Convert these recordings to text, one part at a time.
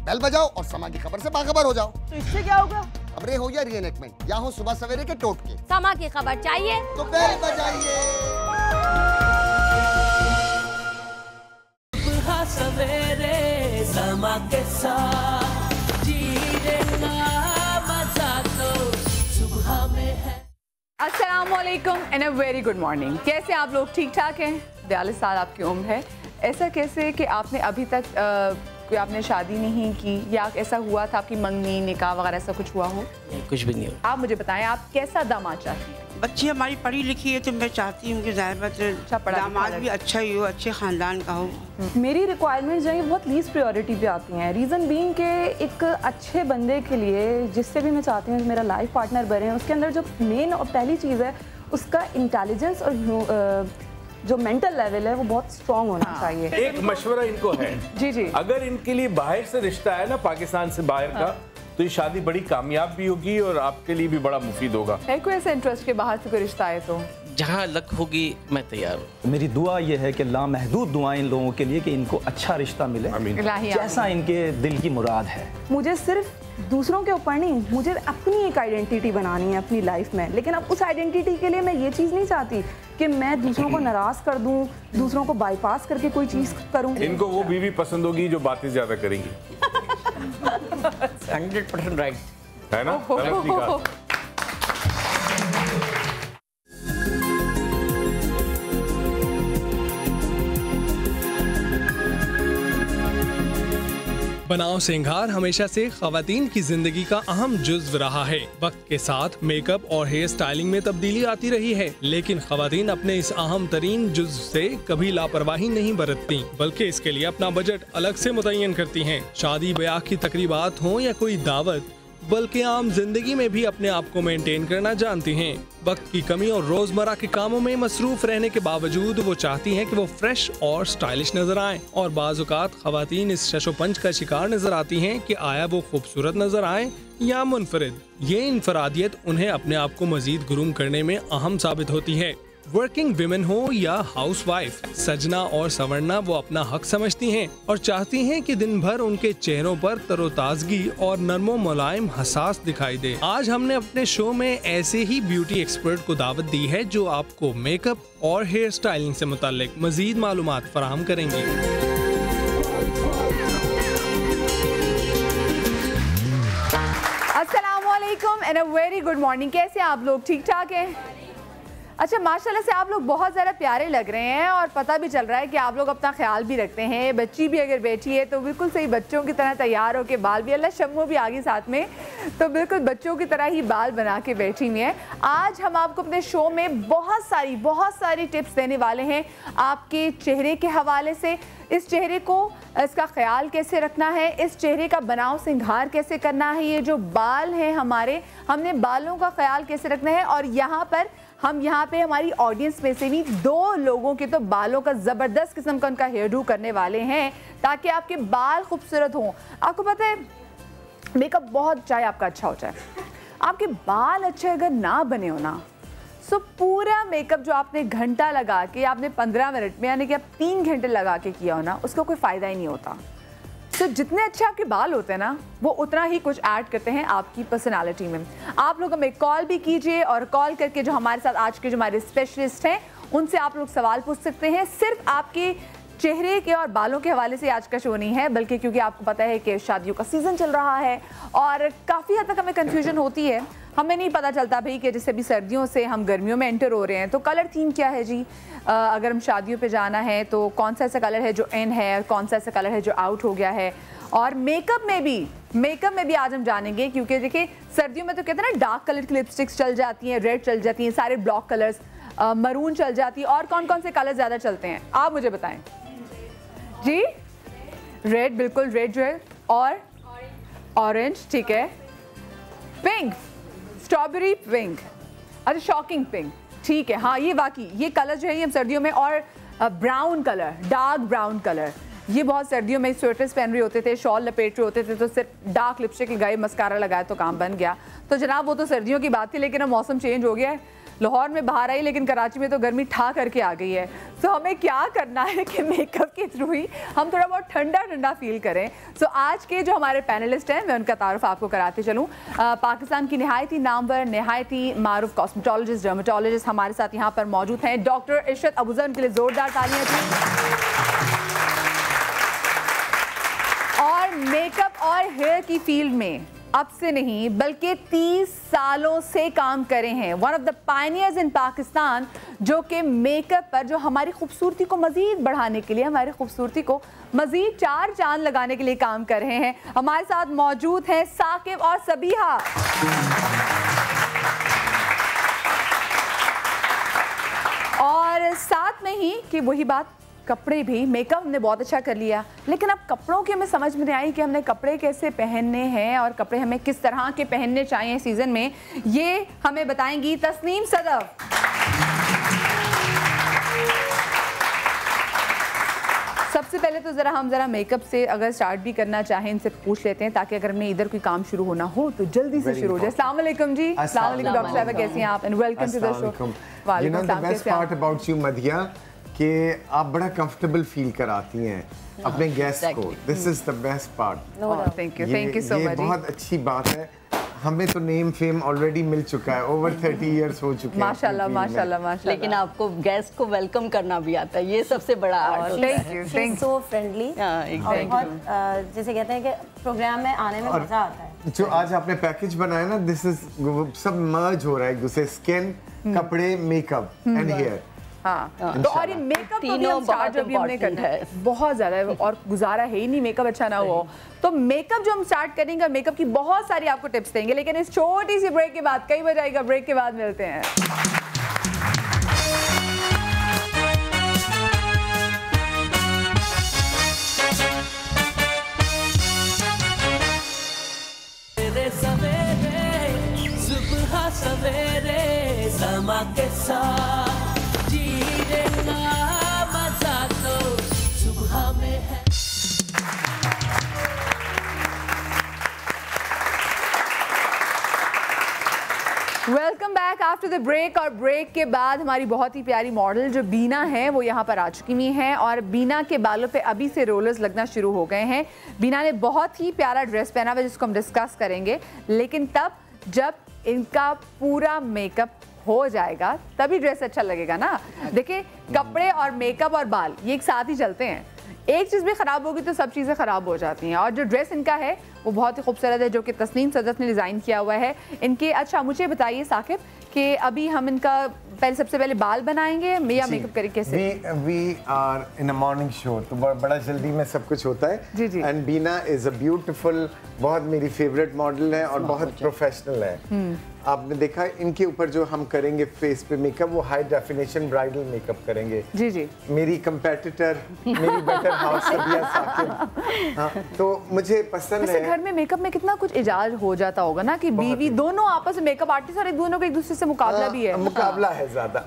Bell बजाओ और समा की खबर से बाखबर हो जाओ। तो इससे क्या होगा? खबरें हो या रीएनैक्टमेंट या हो सुबह सवेरे के टोटके, समा की खबर चाहिए तो बेल बजाइए। सुबह सवेरे समा के साथ जीना मजा तो सुबह में है। अस्सलामुअलैकुम and a very good morning. कैसे आप लोग? ठीक ठाक हैं? 42 साल आपकी उम्र है। ऐसा कैसे कि आपने अभी तक कोई आपने शादी नहीं की या ऐसा हुआ था आपकी मंगनी निकाह वगैरह ऐसा कुछ हुआ हो? कुछ भी नहीं हो। आप मुझे बताएं आप कैसा दामाद चाहती हैं? बच्ची हमारी पढ़ी लिखी है तो मैं चाहती हूँ कि दामाद भी अच्छा ही हो, अच्छे ख़ानदान का हो। मेरी रिक्वायरमेंट्स जो है बहुत लीस्ट प्रायोरिटी पे आती हैं। रीज़न बीइंग के एक अच्छे बंदे के लिए जिससे भी मैं चाहती हूँ मेरा लाइफ पार्टनर बने, उसके अंदर जो मेन और पहली चीज़ है उसका इंटेलिजेंस और जो मेंटल लेवल है वो बहुत स्ट्रॉन्ग होना चाहिए। एक मशवरा इनको है जी जी, अगर इनके लिए बाहर से रिश्ता है ना, पाकिस्तान से बाहर का, तो ये शादी बड़ी कामयाब भी होगी और आपके लिए भी बड़ा मुफीद होगा। है कोई ऐसा इंटरेस्ट के बाहर से कोई रिश्ता है तो जहाँ लक होगी मैं तैयार हूँ। मेरी दुआ ये है कि लामहदूद दुआएं इन लोगों के लिए कि इनको अच्छा रिश्ता मिले, जैसा इनके दिल की मुराद है। मुझे सिर्फ दूसरों के ऊपर नहीं, मुझे अपनी एक आइडेंटिटी बनानी है अपनी लाइफ में। लेकिन अब उस आइडेंटिटी के लिए मैं ये चीज़ नहीं चाहती कि मैं दूसरों को नाराज़ कर दूं, दूसरों को बाईपास करके कोई चीज़ करूं। इनको वो बीवी पसंद होगी जो बातें ज्यादा करेंगी। 100% राइट है ना? गलत नहीं कहा। बनाव सिंगार हमेशा से खवातीन की जिंदगी का अहम जुज्व रहा है। वक्त के साथ मेकअप और हेयर स्टाइलिंग में तब्दीली आती रही है, लेकिन खवातीन अपने इस अहम तरीन जुज्व से कभी लापरवाही नहीं बरतती, बल्कि इसके लिए अपना बजट अलग से मुतय्यन करती हैं। शादी ब्याह की तकरीबात हो या कोई दावत, बल्कि आम जिंदगी में भी अपने आप को मेंटेन करना जानती हैं। वक्त की कमी और रोजमर्रा के कामों में मसरूफ रहने के बावजूद वो चाहती हैं कि वो फ्रेश और स्टाइलिश नजर आएं, और बाज़-औक़ात ख़वातीन इस शशोपंच का शिकार नजर आती हैं कि आया वो खूबसूरत नजर आए या मुनफरिद। ये इनफरादियत उन्हें अपने आप को मजीद गुरूम करने में अहम साबित होती है। वर्किंग विमेन हो या हाउस वाइफ, सजना और संवरना वो अपना हक समझती हैं और चाहती हैं कि दिन भर उनके चेहरों पर तरोताजगी और नरमो मुलायम हसास दिखाई दे। आज हमने अपने शो में ऐसे ही ब्यूटी एक्सपर्ट को दावत दी है जो आपको मेकअप और हेयर स्टाइलिंग से मुताल्लिक मजीद मालूमात फराहम करेंगी। अस्सलामुअलैकुम and a very good morning. कैसे आप लोग? ठीक ठाक हैं? अच्छा, माशाल्लाह से आप लोग बहुत ज़्यादा प्यारे लग रहे हैं और पता भी चल रहा है कि आप लोग अपना ख्याल भी रखते हैं। बच्ची भी अगर बैठी है तो बिल्कुल सही बच्चों की तरह तैयार हो के, बाल भी, अल्लाह शम्मो भी आ गई साथ में, तो बिल्कुल बच्चों की तरह ही बाल बना के बैठी हुई हैं। आज हम आपको अपने शो में बहुत सारी टिप्स देने वाले हैं आपके चेहरे के हवाले से। इस चेहरे को, इसका ख्याल कैसे रखना है, इस चेहरे का बनाव सिंगार कैसे करना है, ये जो बाल हैं हमारे, हमने बालों का ख्याल कैसे रखना है। और यहाँ पे हमारी ऑडियंस में से भी 2 लोगों के तो बालों का ज़बरदस्त किस्म का उनका हेयर डू करने वाले हैं ताकि आपके बाल खूबसूरत हों। आपको पता है मेकअप बहुत चाहे आपका अच्छा हो जाए, आपके बाल अच्छे अगर ना बने हो ना, सो पूरा मेकअप जो आपने घंटा लगा के, आपने 15 मिनट में यानी कि आप 3 घंटे लगा के किया हो ना, उसका कोई फ़ायदा ही नहीं होता। तो जितने अच्छे आपके बाल होते हैं ना, वो उतना ही कुछ ऐड करते हैं आपकी पर्सनालिटी में। आप लोग हमें कॉल भी कीजिए और कॉल करके जो हमारे साथ आज के जो हमारे स्पेशलिस्ट हैं उनसे आप लोग सवाल पूछ सकते हैं। सिर्फ आपके चेहरे के और बालों के हवाले से आज का शो नहीं है, बल्कि क्योंकि आपको पता है कि शादियों का सीज़न चल रहा है और काफ़ी हद तक हमें कन्फ्यूजन होती है। हमें नहीं पता चलता भाई कि जैसे भी सर्दियों से हम गर्मियों में एंटर हो रहे हैं तो कलर थीम क्या है जी। अगर हम शादियों पे जाना है तो कौन सा ऐसा कलर है जो इन है और कौन सा ऐसा कलर है जो आउट हो गया है। और मेकअप में भी आज हम जानेंगे, क्योंकि देखिए सर्दियों में तो कहते हैं ना डार्क कलर की लिपस्टिक्स चल जाती हैं, रेड चल जाती हैं, सारे ब्लॉक कलर्स, मरून चल जाती है, और कौन कौन से कलर ज़्यादा चलते हैं आप मुझे बताएं जी। रेड, बिल्कुल रेड जो है, और ऑरेंज, ठीक है, पिंक, स्ट्रॉबेरी पिंक, अच्छा शॉकिंग पिंक, ठीक है, हाँ ये वाकई ये कलर जो है ये हम सर्दियों में, और brown colour, dark brown colour, ये बहुत सर्दियों में स्वेटर्स पहन रहे होते थे, शॉल लपेट रहे होते थे तो सिर्फ डार्क लिपस्टिक लगाए, मस्कारा लगाए तो काम बन गया। तो जनाब वो तो सर्दियों की बात थी, लेकिन अब मौसम चेंज हो गया है, लाहौर में बाहर आई लेकिन कराची में तो गर्मी ठा करके आ गई है। सो हमें क्या करना है कि मेकअप के थ्रू ही हम थोड़ा बहुत ठंडा ठंडा फील करें। सो आज के जो हमारे पैनलिस्ट हैं मैं उनका तारुफ आपको कराते चलूँ। पाकिस्तान की नहायती नामवर, नहायती मारूफ कॉस्मेटोलॉजिस्ट, डर्मेटोलॉजिस्ट हमारे साथ यहाँ पर मौजूद हैं। डॉक्टर इशरत अबूज़र, उनके लिए जोरदार तालियां थी। और मेकअप और हेयर की फील्ड में अब से नहीं बल्कि 30 सालों से काम करे हैं। वन ऑफ द पायनियर्स इन पाकिस्तान, जो कि मेकअप पर, जो हमारी खूबसूरती को मज़ीद बढ़ाने के लिए, हमारी खूबसूरती को मज़ीद 4 चांद लगाने के लिए काम कर रहे हैं। हमारे साथ मौजूद हैं साकिब और सबीहा। और साथ में ही कि वही बात, कपड़े भी, मेकअप हमने बहुत अच्छा कर लिया लेकिन अब कपड़ों की हमें समझ में नहीं आई कि हमने कपड़े कैसे पहनने हैं और कपड़े हमें किस तरह के पहनने चाहिए सीज़न में। ये हमें बताएंगी तस्नीम सदफ। सबसे पहले तो हम ज़रा मेकअप से अगर स्टार्ट भी करना चाहें इनसे पूछ लेते हैं ताकि अगर हमने इधर कोई काम शुरू होना हो तो जल्दी से शुरू हो जाए। अस्सलाम वालेकुम जी। अस्सलाम वालेकुम डॉक्टर साहिबा, कैसी हैं आप? And welcome to the show. वालेकुम अस्सलाम। कैसे हैं? पार्ट अबाउट यू मदिया कि आप बड़ा कंफर्टेबल फील कराती हैं अपने गेस्ट को। This is the best part. Thank you so much. बहुत अच्छी बात है। हमें तो नेम फेम ऑलरेडी मिल चुका है, ओवर 30 इयर्स हो चुके हैं माशाल्लाह माशाल्लाह माशाल्लाह। लेकिन आपको गेस्ट को वेलकम करना भी आता है, ये सबसे बड़ा आर्ट होता है। Thank you. सो फ्रेंडली और बहुत जैसे कहते हैं कि प्रोग्राम में आने में मजा आता है। जो आज आपने पैकेज बनाया ना, दिस इज सब मर्ज हो रहा है एक दूसरे, स्किन, कपड़े, मेकअप एंड हेयर। हाँ, तो और ये मेकअप तीनों स्टार्ट जो भी हमने करना है बहुत ज़्यादा है और गुजारा है ही नहीं मेकअप अच्छा ना हो। तो मेकअप जो हम स्टार्ट करेंगे, मेकअप की बहुत सारी आपको टिप्स देंगे लेकिन इस छोटी सी ब्रेक के बाद, कई बजे आएगा ब्रेक के बाद मिलते हैं। सुबह सवेरे समा के साथ जीने का मजा तो सुबह में है। Welcome back after the break. और ब्रेक के बाद हमारी बहुत ही प्यारी मॉडल जो बीना है वो यहाँ पर आ चुकी हुई हैं और बीना के बालों पे अभी से रोलर्स लगना शुरू हो गए हैं। बीना ने बहुत ही प्यारा ड्रेस पहना हुआ जिसको हम डिस्कस करेंगे, लेकिन तब जब इनका पूरा मेकअप हो जाएगा तभी ड्रेस अच्छा लगेगा ना। देखिए, कपड़े और मेकअप और बाल ये एक साथ ही चलते हैं। एक चीज़ भी ख़राब होगी तो सब चीज़ें ख़राब हो जाती हैं। और जो ड्रेस इनका है वो बहुत ही खूबसूरत है, जो कि तस्नीम सदफ ने डिज़ाइन किया हुआ है इनके। अच्छा, मुझे बताइए साकिब कि अभी हम इनका सबसे पहले बाल बनाएंगे या मेकअप करें कैसे? We are in a morning show, तो बड़ा जल्दी में सब कुछ होता है। जी जी। And Bina is a beautiful, बहुत मेरी फेवरेट मॉडल है और बहुत प्रोफेशनल है। आपने देखा इनके ऊपर जो हम करेंगे फेस पे मेकअप, वो हाई डेफिनेशन ब्राइडल मेकअप करेंगे। जी जी। मेरी कंपेटिटर, मेरी बेटर हाउस सबिया साकिब। हाँ, तो मुझे पसंद है। घर में मेकअप में कितना कुछ इजाज हो जाता होगा ना कि बीवी दोनों आपस में मेकअप आर्टिस्ट और एक दोनों को एक दूसरे से मुकाबला भी है। मुकाबला है ज्यादा।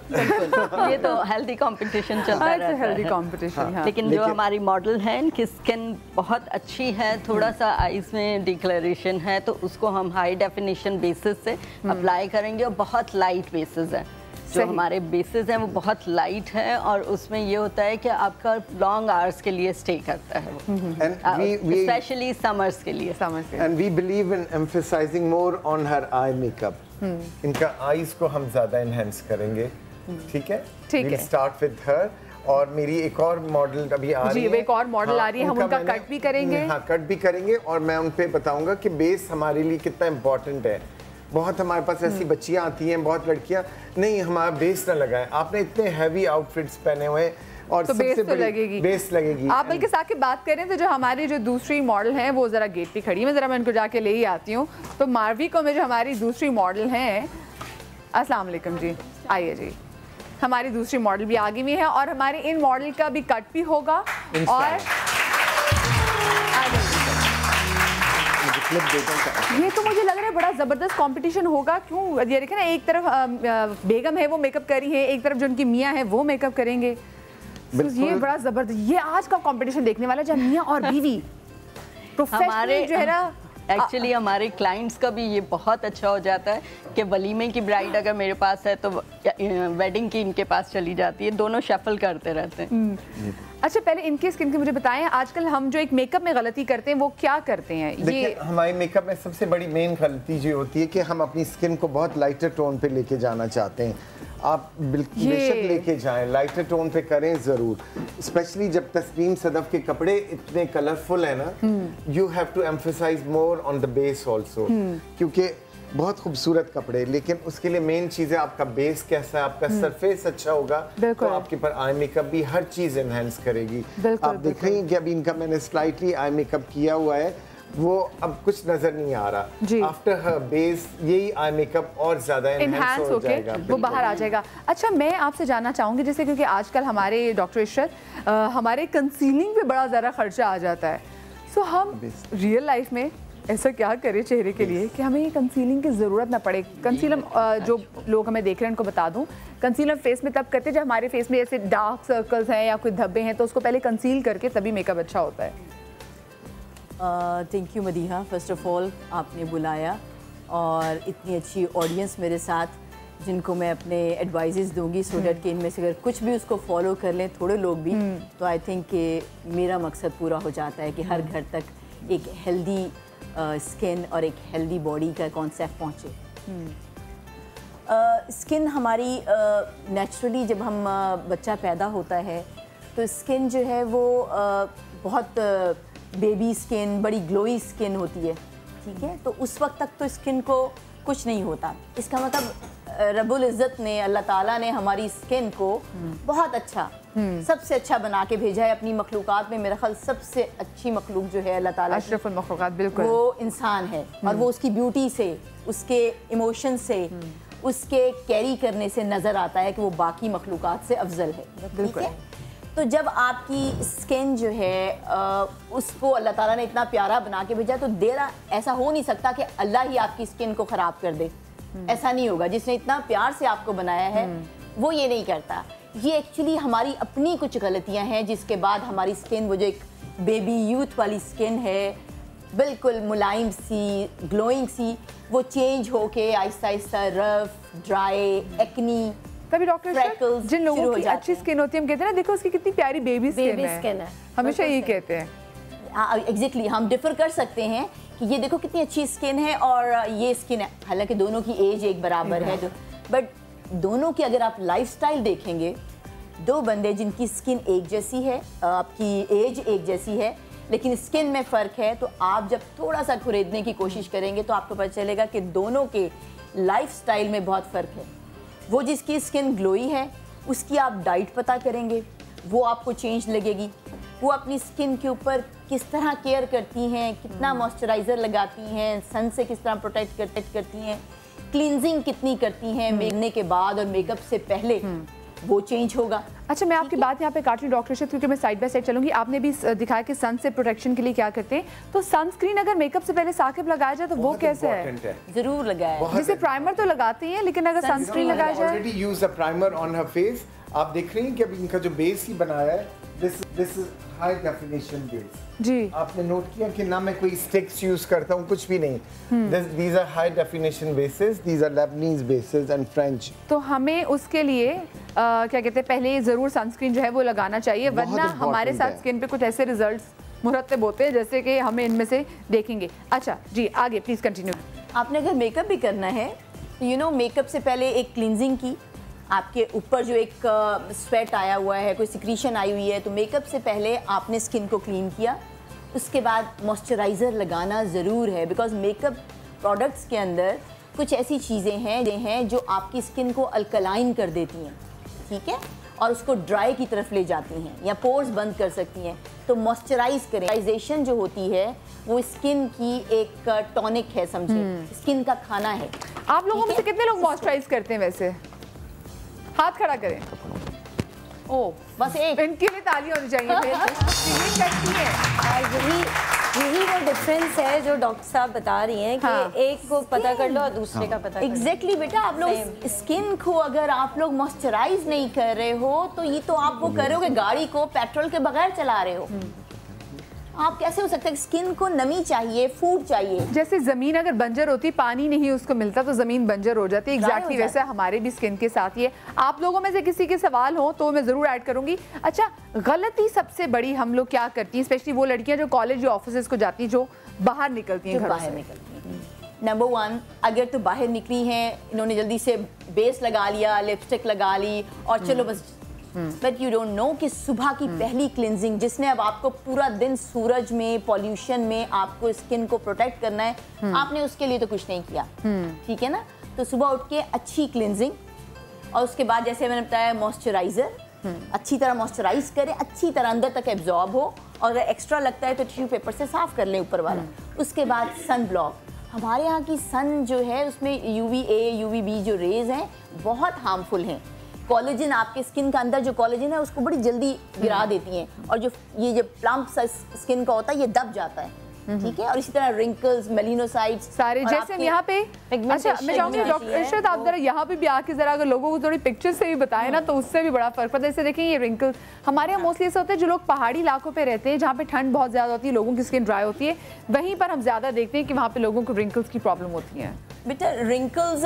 ये तो हेल्दी कंपटीशन चलता रहता है। Healthy competition. लेकिन जो हमारी मॉडल है इनकी स्किन बहुत अच्छी है, थोड़ा सा आईज में डिक्लेरेशन है तो उसको हम हाई डेफिनेशन बेसिस से अप्लाई करेंगे और बहुत लाइट बेसिस है। जो हमारे बेसिस हैं वो बहुत लाइट है और उसमें ये होता है कि आपका लॉन्ग आवर्स के लिए स्टे करता है वो, स्पेशली समर्स के लिए। And we believe in emphasizing more on her eye makeup. इनका आईज को हम ज्यादा एनहेंस करेंगे। ठीक है, ठीक है। Start with her. और मेरी एक और मॉडल अभी आ रही है। एक और मॉडल आ रही है, हम उनका कट भी करेंगे। हाँ, कट भी करेंगे और मैं उन पे बताऊंगा कि बेस हमारे लिए कितना इम्पोर्टेंट है। बहुत हमारे पास ऐसी बच्चियां आती हैं, बहुत लड़कियां, नहीं हमारा बेस ना लगाए, आपने इतने हैवी आउटफिट्स पहने हुए और तो सबसे बेस तो लगेगी। बेस लगेगी। आप बल्कि साकिब बात करें तो जो हमारी जो दूसरी मॉडल हैं वो जरा गेट पे खड़ी है, मैं जरा मैं उनको जाके ले ही आती हूँ। तो मारवी को में जो हमारी दूसरी मॉडल हैं, अस्सलाम वालेकुम जी, आइए जी। हमारी दूसरी मॉडल भी आगे में है और हमारे इन मॉडल का भी कट भी होगा और ये तो मुझे लग रहा है बड़ा ज़बरदस्त कंपटीशन होगा। क्यों, ये देखें ना, एक तरफ बेगम है वो मेकअप करी है, एक तरफ जो उनकी मियाँ है वो मेकअप करेंगे। तो ये बड़ा ज़बरदस्त, ये आज का कंपटीशन देखने वाला है जब मियाँ और बीवी प्रोफेशनल जो है ना एक्चुअली हमारे क्लाइंट्स का भी ये बहुत अच्छा हो जाता है कि वलीमे की ब्राइड अगर मेरे पास है तो वेडिंग की इनके पास चली जाती है, दोनों शफल करते रहते हैं। अच्छा, पहले इनके स्किन के मुझे बताएं, आजकल हम जो एक मेकअप में गलती करते हैं वो क्या करते हैं? देखिए, हमारे मेकअप में सबसे बड़ी मेन गलती जो होती है कि हम अपनी स्किन को बहुत लाइटर टोन पे लेके जाना चाहते हैं। आप बिल्कुल बेशक लेके जाएं, लाइटर टोन पे करें ज़रूर, स्पेशली जब तस्नीम सदफ के कपड़े इतने कलरफुल है ना, you have to emphasize more on the base also, क्योंकि बहुत खूबसूरत कपड़े, लेकिन उसके लिए मेन चीज़ है आपका बेस कैसा है, आपका सरफेस अच्छा होगा तो आपके पर आई मेकअप भी हर चीज़ एनहेंस करेगी। आप देख रही हैं कि अभी इनका मैंने स्लाइटली आई मेकअप किया हुआ है, वो अब कुछ नजर नहीं आ रहा। आफ्टर हर बेस यही आई मेकअप और ज्यादा एनहांस हो जाएगा, वो बाहर आ जाएगा। अच्छा, मैं आपसे जानना चाहूंगी, जैसे क्योंकि आजकल हमारे डॉक्टर इशरत हमारे कंसीलिंग पे बड़ा ज़्यादा खर्चा आ जाता है, सो हम रियल लाइफ में ऐसा क्या करें चेहरे के लिए कि हमें कंसीलिंग की ज़रूरत ना पड़े? कंसीलर जो लोग हमें देख रहे हैं उनको बता दूं, कंसीलर फेस में तब करते जब हमारे फेस में ऐसे डार्क सर्कल्स हैं या कोई धब्बे हैं, तो उसको पहले कंसील करके तभी मेकअप अच्छा होता है। Thank you Madiha, first of all आपने बुलाया और इतनी अच्छी ऑडियंस मेरे साथ, जिनको मैं अपने एडवाइजेस दूंगी सो डैट कि इनमें से अगर कुछ भी उसको फॉलो कर लें थोड़े लोग भी, तो आई थिंक कि मेरा मकसद पूरा हो जाता है कि हर घर तक एक हेल्दी स्किन और एक हेल्दी बॉडी का कॉन्सेप्ट पहुँचे। स्किन हमारी नेचुरली जब हम बच्चा पैदा होता है तो स्किन जो है वो बहुत बेबी स्किन, बड़ी ग्लोई स्किन होती है, ठीक है? तो उस वक्त तक तो स्किन को कुछ नहीं होता। इसका मतलब रब्बुल इज़्ज़त ने, अल्लाह ताला ने हमारी स्किन को बहुत अच्छा, सबसे अच्छा बना के भेजा है अपनी मखलूक़ात में। मेरा ख्याल सबसे अच्छी मखलूक जो है अल्लाह ताला की, अशरफुल मखलूक़ात, बिल्कुल, वो इंसान है। और वो उसकी ब्यूटी से, उसके इमोशन से, उसके कैरी करने से नज़र आता है कि वो बाकी मखलूक़ात से अफजल है, ठीक है? तो जब आपकी स्किन जो है उसको अल्लाह ताला ने इतना प्यारा बना के भेजा, तो देरा ऐसा हो नहीं सकता कि अल्लाह ही आपकी स्किन को ख़राब कर दे, ऐसा नहीं होगा। जिसने इतना प्यार से आपको बनाया है वो ये नहीं करता। ये एक्चुअली हमारी अपनी कुछ गलतियां हैं, जिसके बाद हमारी स्किन वो जो एक बेबी यूथ वाली स्किन है, बिल्कुल मुलायम सी, ग्लोइंग सी, वो चेंज होके Aahista Aahista rough, dry, acne, तभी डॉक्टर जिन लोगों की अच्छी स्किन होती है हम कहते हैं ना, देखो उसकी कितनी प्यारी बेबी स्किन है, हमेशा यही कहते हैं। एग्जैक्टली, हम डिफर कर सकते हैं कि ये देखो कितनी अच्छी स्किन है और ये स्किन है, हालांकि दोनों की एज एक बराबर है, बट दोनों की अगर आप लाइफस्टाइल देखेंगे, दो बंदे जिनकी स्किन एक जैसी है, आपकी एज एक जैसी है, लेकिन स्किन में फ़र्क है, तो आप जब थोड़ा सा खुरेदने की कोशिश करेंगे तो आपको पता चलेगा कि दोनों के लाइफस्टाइल में बहुत फ़र्क है। वो जिसकी स्किन ग्लोई है उसकी आप डाइट पता करेंगे, वो आपको चेंज लगेगी। वो अपनी स्किन के ऊपर किस तरह केयर करती हैं, कितना मॉइस्चराइज़र लगाती हैं, सन से किस तरह प्रोटेक्ट करती हैं, क्लींजिंग कितनी करती हैं मेकअप के बाद और मेकअप से पहले, वो चेंज होगा। अच्छा, मैं आपकी बात यहाँ पे काट रही हूँ डॉक्टर, क्योंकि मैं साइड बाय साइड चलूंगी। आपने भी दिखाया कि सन से प्रोटेक्शन के लिए क्या करते हैं, तो सनस्क्रीन अगर मेकअप से पहले साकिब लगाया जाए तो वो कैसे है? जरूर लगाया, जैसे प्राइमर तो लगाते हैं, लेकिन अगर सनस्क्रीन लगाया जाए। Already use a primer on her face. आप देख रही हैं कि अभी इनका जो बेस ही बनाया है, this is high definition base. जी, आपने नोट किया कि ना मैं कोई स्टिक्स यूज करता हूँ, कुछ भी नहीं। These are high definition bases, these are Lebanese bases and French. तो हमें उसके लिए क्या कहते हैं, पहले जरूर सनस्क्रीन जो है वो लगाना चाहिए, वरना हमारे साथ स्किन पे कुछ ऐसे रिजल्ट्स मुरतब होते हैं जैसे कि हमें इनमें से देखेंगे। अच्छा जी, आगे प्लीज कंटिन्यू। आपने अगर मेकअप भी करना है तो यू नो मेकअप से पहले एक क्लींजिंग की, आपके ऊपर जो एक स्वेट आया हुआ है, कोई सिक्रीशन आई हुई है, तो मेकअप से पहले आपने स्किन को क्लीन किया, उसके बाद मॉइस्चराइज़र लगाना ज़रूर है, बिकॉज मेकअप प्रोडक्ट्स के अंदर कुछ ऐसी चीज़ें हैं जो आपकी स्किन को अल्कलाइन कर देती हैं, ठीक है, और उसको ड्राई की तरफ ले जाती हैं या पोर्स बंद कर सकती हैं। तो मॉइस्चराइज करें। मॉइस्चराइजेशन जो होती है वो स्किन की एक टॉनिक है, समझे, स्किन का खाना है। आप लोगों में से कितने लोग मॉइस्चराइज करते हैं वैसे? हाथ खड़ा करें। ओ, बस एक। इनके लिए तालियां होनी चाहिए। यही वो डिफरेंस है जो डॉक्टर साहब बता रही हैं कि हाँ, एक को पता कर लो और दूसरे का पता एग्जैक्टली बेटा, आप लोग स्किन को अगर आप लोग मॉइस्चराइज नहीं कर रहे हो तो ये तो आप वो कर रहे हो कि गाड़ी को पेट्रोल के बगैर चला रहे हो। आप कैसे हो सकता है? स्किन को नमी चाहिए, फूड चाहिए। जैसे जमीन अगर बंजर होती, पानी नहीं उसको मिलता तो जमीन बंजर हो जाती है। एग्जैक्टली वैसे हमारे भी स्किन के साथ ये। आप लोगों में से किसी के सवाल हो तो मैं जरूर ऐड करूंगी। अच्छा, गलती सबसे बड़ी हम लोग क्या करती हैं, स्पेशली वो लड़कियां जो कॉलेज या ऑफिस को जाती हैं, जो बाहर निकलती हैं, बाहर निकलती हैं। नंबर 1, अगर तो बाहर निकली हैं, इन्होंने जल्दी से बेस लगा लिया, लिपस्टिक लगा ली और चलो बस, बट यू डोंट नो कि सुबह की पहली क्लिनजिंग जिसने अब आपको पूरा दिन सूरज में, पॉल्यूशन में आपको स्किन को प्रोटेक्ट करना है, आपने उसके लिए तो कुछ नहीं किया, ठीक है ना? तो सुबह उठ के अच्छी क्लिनजिंग और उसके बाद जैसे मैंने बताया मॉइस्चराइजर, अच्छी तरह मॉइस्चराइज करें, अच्छी तरह अंदर तक एब्जॉर्ब हो, और अगर एक्स्ट्रा लगता है तो टिश्यू पेपर से साफ कर लें ऊपर वाला। उसके बाद सन ब्लॉक। हमारे यहाँ की सन जो है उसमें UVA, UVB जो रेज हैं बहुत हार्मफुल हैं। कोलेजन, आपके स्किन का अंदर जो कोलेजन है उसको बड़ी जल्दी गिरा देती हैं, और जो ये जो प्लम्प स्किन का होता है ये दब जाता है, ठीक है? और इसी तरह रिंकल्स, मेलिनोसाइट्स सारे, जैसे हम यहाँ पे। अच्छा, मैं चाहूंगी डॉक्टर इरशाद आप जरा यहाँ पे भी आके जरा अगर लोगों को थोड़ी पिक्चर से भी बताएं ना, तो उससे भी बड़ा फर्क पड़ता है। जैसे देखें ये रिंकल्स हमारे यहाँ मोस्टली ऐसा होता है, जो लोग पहाड़ी इलाकों पे रहते हैं जहाँ पे ठंड बहुत ज्यादा होती है, लोगों की स्किन ड्राई होती है, वहीं पर हम ज्यादा देखते हैं कि वहाँ पे लोगों को रिंकल्स की प्रॉब्लम होती है। बेटा रिंकल्स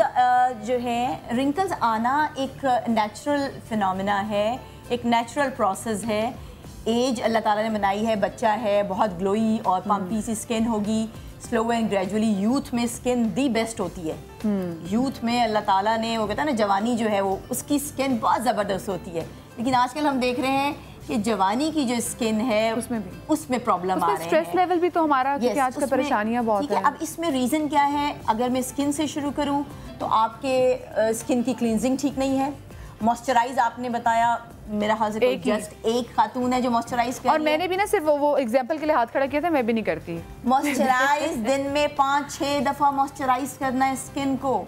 जो है, रिंकल्स आना एक नेचुरल फिनोमिना है, एक नेचुरल प्रोसेस है। एज अल्लाह ताला ने बनाई है, बच्चा है, बहुत ग्लोई और पम्पी सी स्किन होगी, स्लो एंड ग्रेजुअली यूथ में स्किन दी बेस्ट होती है। यूथ में अल्लाह ताला ने, वो कहता है ना, जवानी जो है वो उसकी स्किन बहुत ज़बरदस्त होती है, लेकिन आजकल हम देख रहे हैं कि जवानी की जो स्किन है उसमें प्रॉब्लम आ रही है। स्ट्रेस लेवल भी तो हमारा, क्योंकि आजकल परेशानियां बहुत है। अब इसमें रीज़न क्या है? अगर मैं स्किन से शुरू करूं तो आपके स्किन की क्लींजिंग ठीक नहीं है। मॉइस्चराइज आपने बताया, मेरा ख्याल से जस्ट एक खातून है जो मॉइस्चराइज कर, और मैंने भी ना सिर्फ वो एग्जांपल के लिए हाथ खड़ा किया था, मैं भी नहीं करती मॉइस्चराइज। दिन में 5-6 दफ़ा मॉइस्चराइज करना है स्किन को।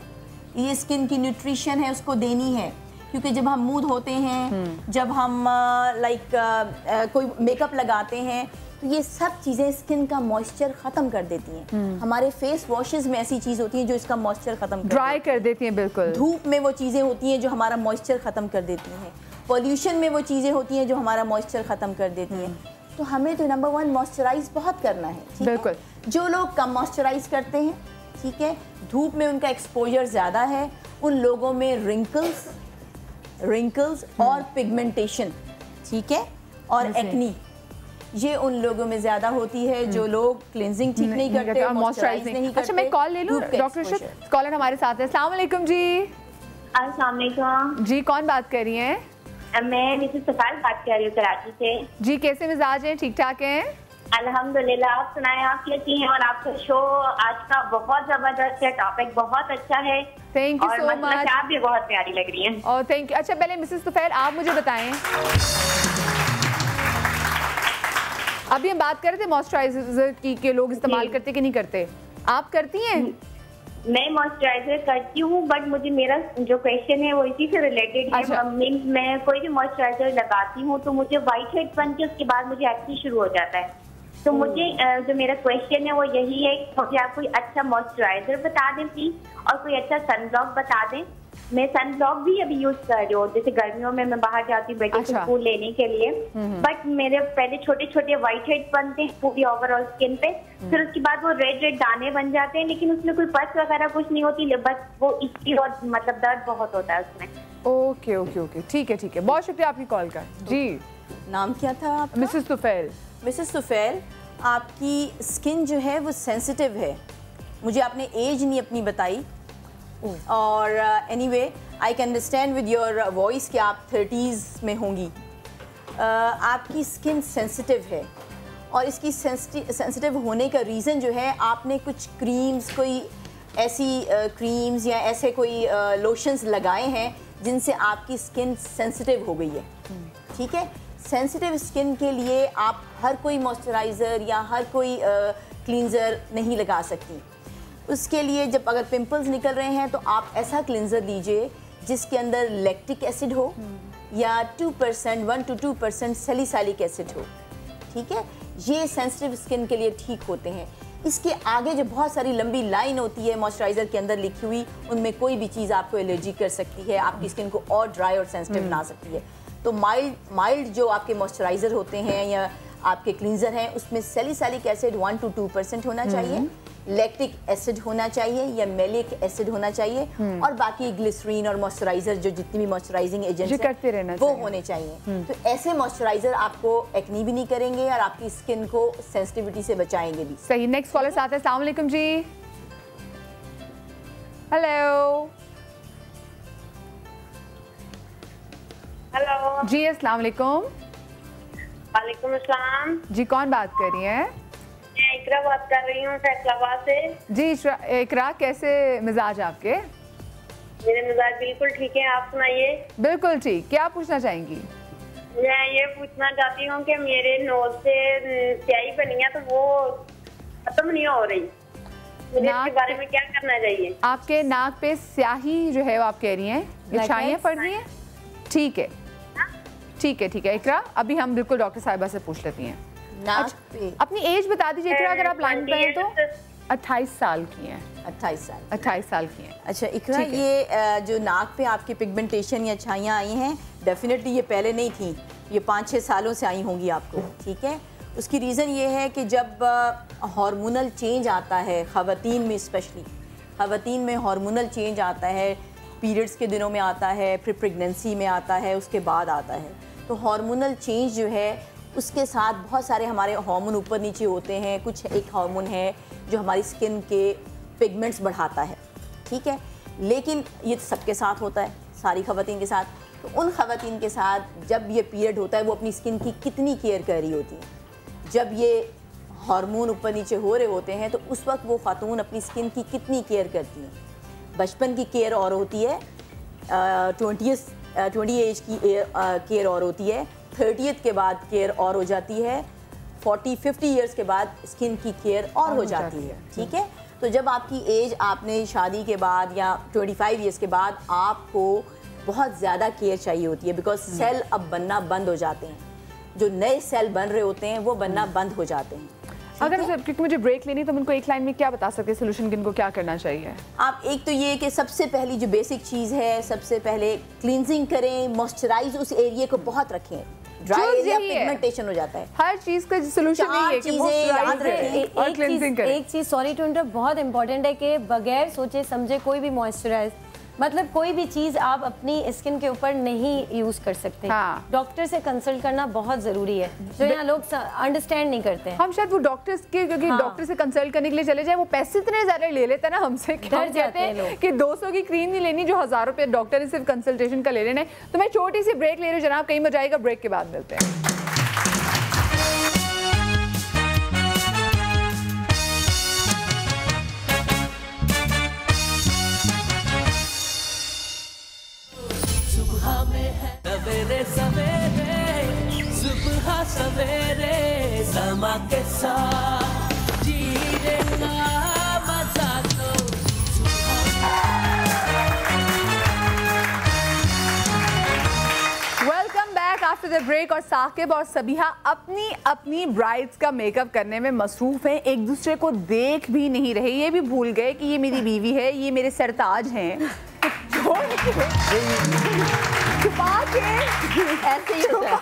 ये स्किन की न्यूट्रिशन है, उसको देनी है, क्योंकि जब हम मूड होते हैं, जब हम कोई मेकअप लगाते हैं, तो ये सब चीज़ें स्किन का मॉइस्चर ख़त्म कर देती हैं। हमारे फेस वॉशेस में ऐसी चीज़ होती है जो इसका मॉइस्चर ख़त्म ड्राई कर देती हैं। बिल्कुल। धूप में वो चीज़ें होती हैं जो हमारा मॉइस्चर ख़त्म कर देती हैं। पॉल्यूशन में वो चीज़ें होती हैं जो हमारा मॉइस्चर ख़त्म कर देती हैं। तो हमें तो नंबर 1 मॉइस्चराइज बहुत करना है, ठीक है? जो लोग कम मॉइस्चराइज करते हैं, ठीक है, धूप में उनका एक्सपोजर ज़्यादा है, उन लोगों में रिंकल्स और पिगमेंटेशन, ठीक है, और एक्नी, ये उन लोगों में ज्यादा होती है जो लोग क्लींजिंग ठीक नहीं करते, मॉइस्चराइज नहीं करते। अच्छा, मैं कॉल ले लूं डॉक्टर इरशाद? कॉलर हमारे साथ है। अस्सलाम वालेकुम जी। अस्सलाम वालेकुम जी, कौन बात कर रही हैं? मैं मिसेस सफाल बात कर रही हूँ कराची से। जी, कैसे मिजाज हैं? ठीक ठाक हैं? अल्हम्दुलिल्लाह। आप सुनाएं, आप कैसी हैं? और आपका शो आज का बहुत जबरदस्त है, टॉपिक बहुत अच्छा है। Thank you so much. आप भी बहुत प्यारी लग रही हैं। और थैंक यू। अच्छा, पहले मिसेस तुफैल आप मुझे बताएं, अभी हम बात कर रहे थे मॉइस्चराइजर की कि लोग इस्तेमाल करते कि नहीं करते, आप करती हैं? मैं मॉइस्चराइजर करती हूँ, बट मुझे मेरा जो क्वेश्चन है वो इसी से रिलेटेड है। अच्छा। मैं कोई भी मॉइस्चराइजर लगाती हूँ तो मुझे व्हाइट हेड बन के उसके बाद मुझे एक्ने शुरू हो जाता है। तो मुझे जो मेरा क्वेश्चन है वो यही है कि मुझे आप कोई अच्छा मॉइस्चराइजर बता दें प्लीज, और कोई अच्छा सनब्लॉक बता दें। मैं सनब्लॉक भी अभी यूज कर रही हूँ, जैसे गर्मियों में मैं बाहर जाती हूँ बेटे को स्कूल लेने के लिए, बट मेरे पहले छोटे छोटे व्हाइट हेड बनते हैं पूरी ओवरऑल स्किन पे, फिर उसके बाद वो रेड रेड दाने बन जाते हैं, लेकिन उसमें कोई पस वगैरह कुछ नहीं होती, बस वो इसकी और मतलब दर्द बहुत होता है उसमें। ओके ओके ओके, ठीक है ठीक है, बहुत शुक्रिया आपकी कॉल का। जी, नाम क्या था आपका? मिसेस तुफैल। मिसेस तुफैल, आपकी स्किन जो है वो सेंसिटिव है, मुझे आपने एज नहीं अपनी बताई, और anyway I can understand with your voice कि आप 30s में होंगी। आपकी स्किन सेंसिटिव है, और इसकी सेंसिटिव होने का रीज़न जो है, आपने कुछ क्रीम्स, कोई ऐसी क्रीम्स या ऐसे कोई लोशंस लगाए हैं जिनसे आपकी स्किन सेंसिटिव हो गई है, ठीक है? सेंसिटिव स्किन के लिए आप हर कोई मॉइस्चराइज़र या हर कोई क्लींजर नहीं लगा सकती। उसके लिए जब अगर पिंपल्स निकल रहे हैं तो आप ऐसा क्लींजर लीजिए जिसके अंदर लैक्टिक एसिड हो या 2% 1 to 2% सैलिसाइलिक एसिड हो, ठीक है? ये सेंसिटिव स्किन के लिए ठीक होते हैं। इसके आगे जो बहुत सारी लंबी लाइन होती है मॉइस्चराइज़र के अंदर लिखी हुई, उनमें कोई भी चीज़ आपको एलर्जी कर सकती है, आपकी स्किन को और ड्राई और सेंसिटिव बना सकती है। तो माइल्ड जो आपके मॉइस्चराइज़र होते हैं या आपके क्लींजर हैं उसमें सैलिसाइलिक एसिड 1 to 2% होना चाहिए, लैक्टिक एसिड होना चाहिए या मैलिक एसिड होना चाहिए, और बाकी ग्लिसरीन और मॉइस्चराइजर जो जितनी भी मॉइस्चराइजिंग एजेंट्स वो होने चाहिए। तो ऐसे मॉइस्चराइजर आपको एक्नी भी नहीं करेंगे और आपकी स्किन को सेंसिटिविटी से बचाएंगे भी। सही। नेक्स्ट कॉलर साथ है। अस्सलाम वालेकुम जी। हेलो हेलो जी, अस्सलाम वालेकुम। वालेकुम अस्सलाम जी, कौन बात कर रही हैं? मैं इकरा बात कर रही हूँ फैसलाबाद से। जी इकरा, कैसे मिजाज आपके? मेरे मिजाज बिल्कुल ठीक है, आप सुनाइए। बिल्कुल ठीक। क्या पूछना चाहेंगी? मैं ये पूछना चाहती हूँ कि मेरे नोज से स्याही बनी है तो वो खत्म नहीं हो रही, मुझे इसके बारे में क्या करना चाहिए? आपके नाक पे स्याही जो है वो आप कह रही हैं, ये छाइयाँ पड़ रही हैं? ठीक है ठीक है ठीक है इकरा, अभी हम बिल्कुल डॉक्टर साहिबा से पूछ लेती हैं। अच्छा, अपनी एज बता दीजिए इकरा, अगर आप लाइन पे हैं तो। 28 साल की हैं। 28 साल की हैं। अच्छा इकरा, ये जो नाक पे आपकी पिगमेंटेशन या छाइयाँ आई हैं, डेफिनेटली ये पहले नहीं थी, ये 5-6 सालों से आई होंगी आपको, ठीक है। उसकी रीज़न ये है कि जब हार्मोनल चेंज आता है ख़वातीन में, स्पेशली ख़वातीन में हार्मोनल चेंज आता है, पीरियड्स के दिनों में आता है, फिर प्रेगनेंसी में आता है, उसके बाद आता है, तो हार्मोनल चेंज जो है उसके साथ बहुत सारे हमारे हार्मोन ऊपर नीचे होते हैं। कुछ एक हार्मोन है जो हमारी स्किन के पिगमेंट्स बढ़ाता है, ठीक है, लेकिन ये सबके साथ होता है, सारी ख़वातीन के साथ। तो उन ख़वातीन के साथ जब ये पीरियड होता है वो अपनी स्किन की कितनी केयर कर रही होती है, जब ये हार्मोन ऊपर नीचे हो रहे होते हैं तो उस वक्त वो खातून अपनी स्किन की कितनी केयर करती हैं। बचपन की केयर और होती है, 20 एज की केयर और होती है, 30th के बाद केयर और हो जाती है, 40-50 ईयर्स के बाद स्किन की केयर और हो जाती है, ठीक है। तो जब आपकी एज, आपने शादी के बाद या 25 ईयर्स के बाद आपको बहुत ज़्यादा केयर चाहिए होती है, बिकॉज सेल अब बनना बंद हो जाते हैं, जो नए सेल बन रहे होते हैं वो बनना बंद हो जाते हैं। अगर क्योंकि मुझे ब्रेक लेनी तो उनको एक लाइन में क्या बता सकते हैं सोल्यूशन कि इनको क्या करना चाहिए? आप एक तो ये कि सबसे पहली जो बेसिक चीज़ है, सबसे पहले क्लींजिंग करें, मॉइस्चराइज उस एरिया को बहुत रखें, ड्राई एरिया पिगमेंटेशन हो जाता है। हर चीज़ का सोल्यूशन यही है कि याद रखें और क्लींजिंग करें। एक चीज़, सॉरी टू इंटरप्ट, बहुत इंपॉर्टेंट है कि बगैर सोचे समझे कोई भी मॉइस्चराइज, मतलब कोई भी चीज़ आप अपनी स्किन के ऊपर नहीं यूज़ कर सकते। हाँ। डॉक्टर से कंसल्ट करना बहुत ज़रूरी है, जो यहाँ लोग अंडरस्टैंड नहीं करते हैं। हम शायद वो डॉक्टर्स के, क्योंकि डॉक्टर से कंसल्ट करने के लिए चले जाए, वो पैसे इतने ज़्यादा ले लेते हैं ना हमसे, डर जाते हैं कि 200 की क्रीम नहीं लेनी जो 1000 रुपये डॉक्टर ने सिर्फ कंसल्टेशन का ले लेना है। तो मैं छोटी सी ब्रेक ले रही हूँ जनाब, कहीं मजा आएगा, ब्रेक के बाद मिलते हैं। सवेरे सवेरे सुबह सवेरे समा के साथ जीने का मजा तो welcome back after the break. और साकिब और सबीहा अपनी अपनी ब्राइड्स का मेकअप करने में मसरूफ हैं, एक दूसरे को देख भी नहीं रहे, ये भी भूल गए कि ये मेरी बीवी है, ये मेरे सरताज हैं। ऐसे ही होता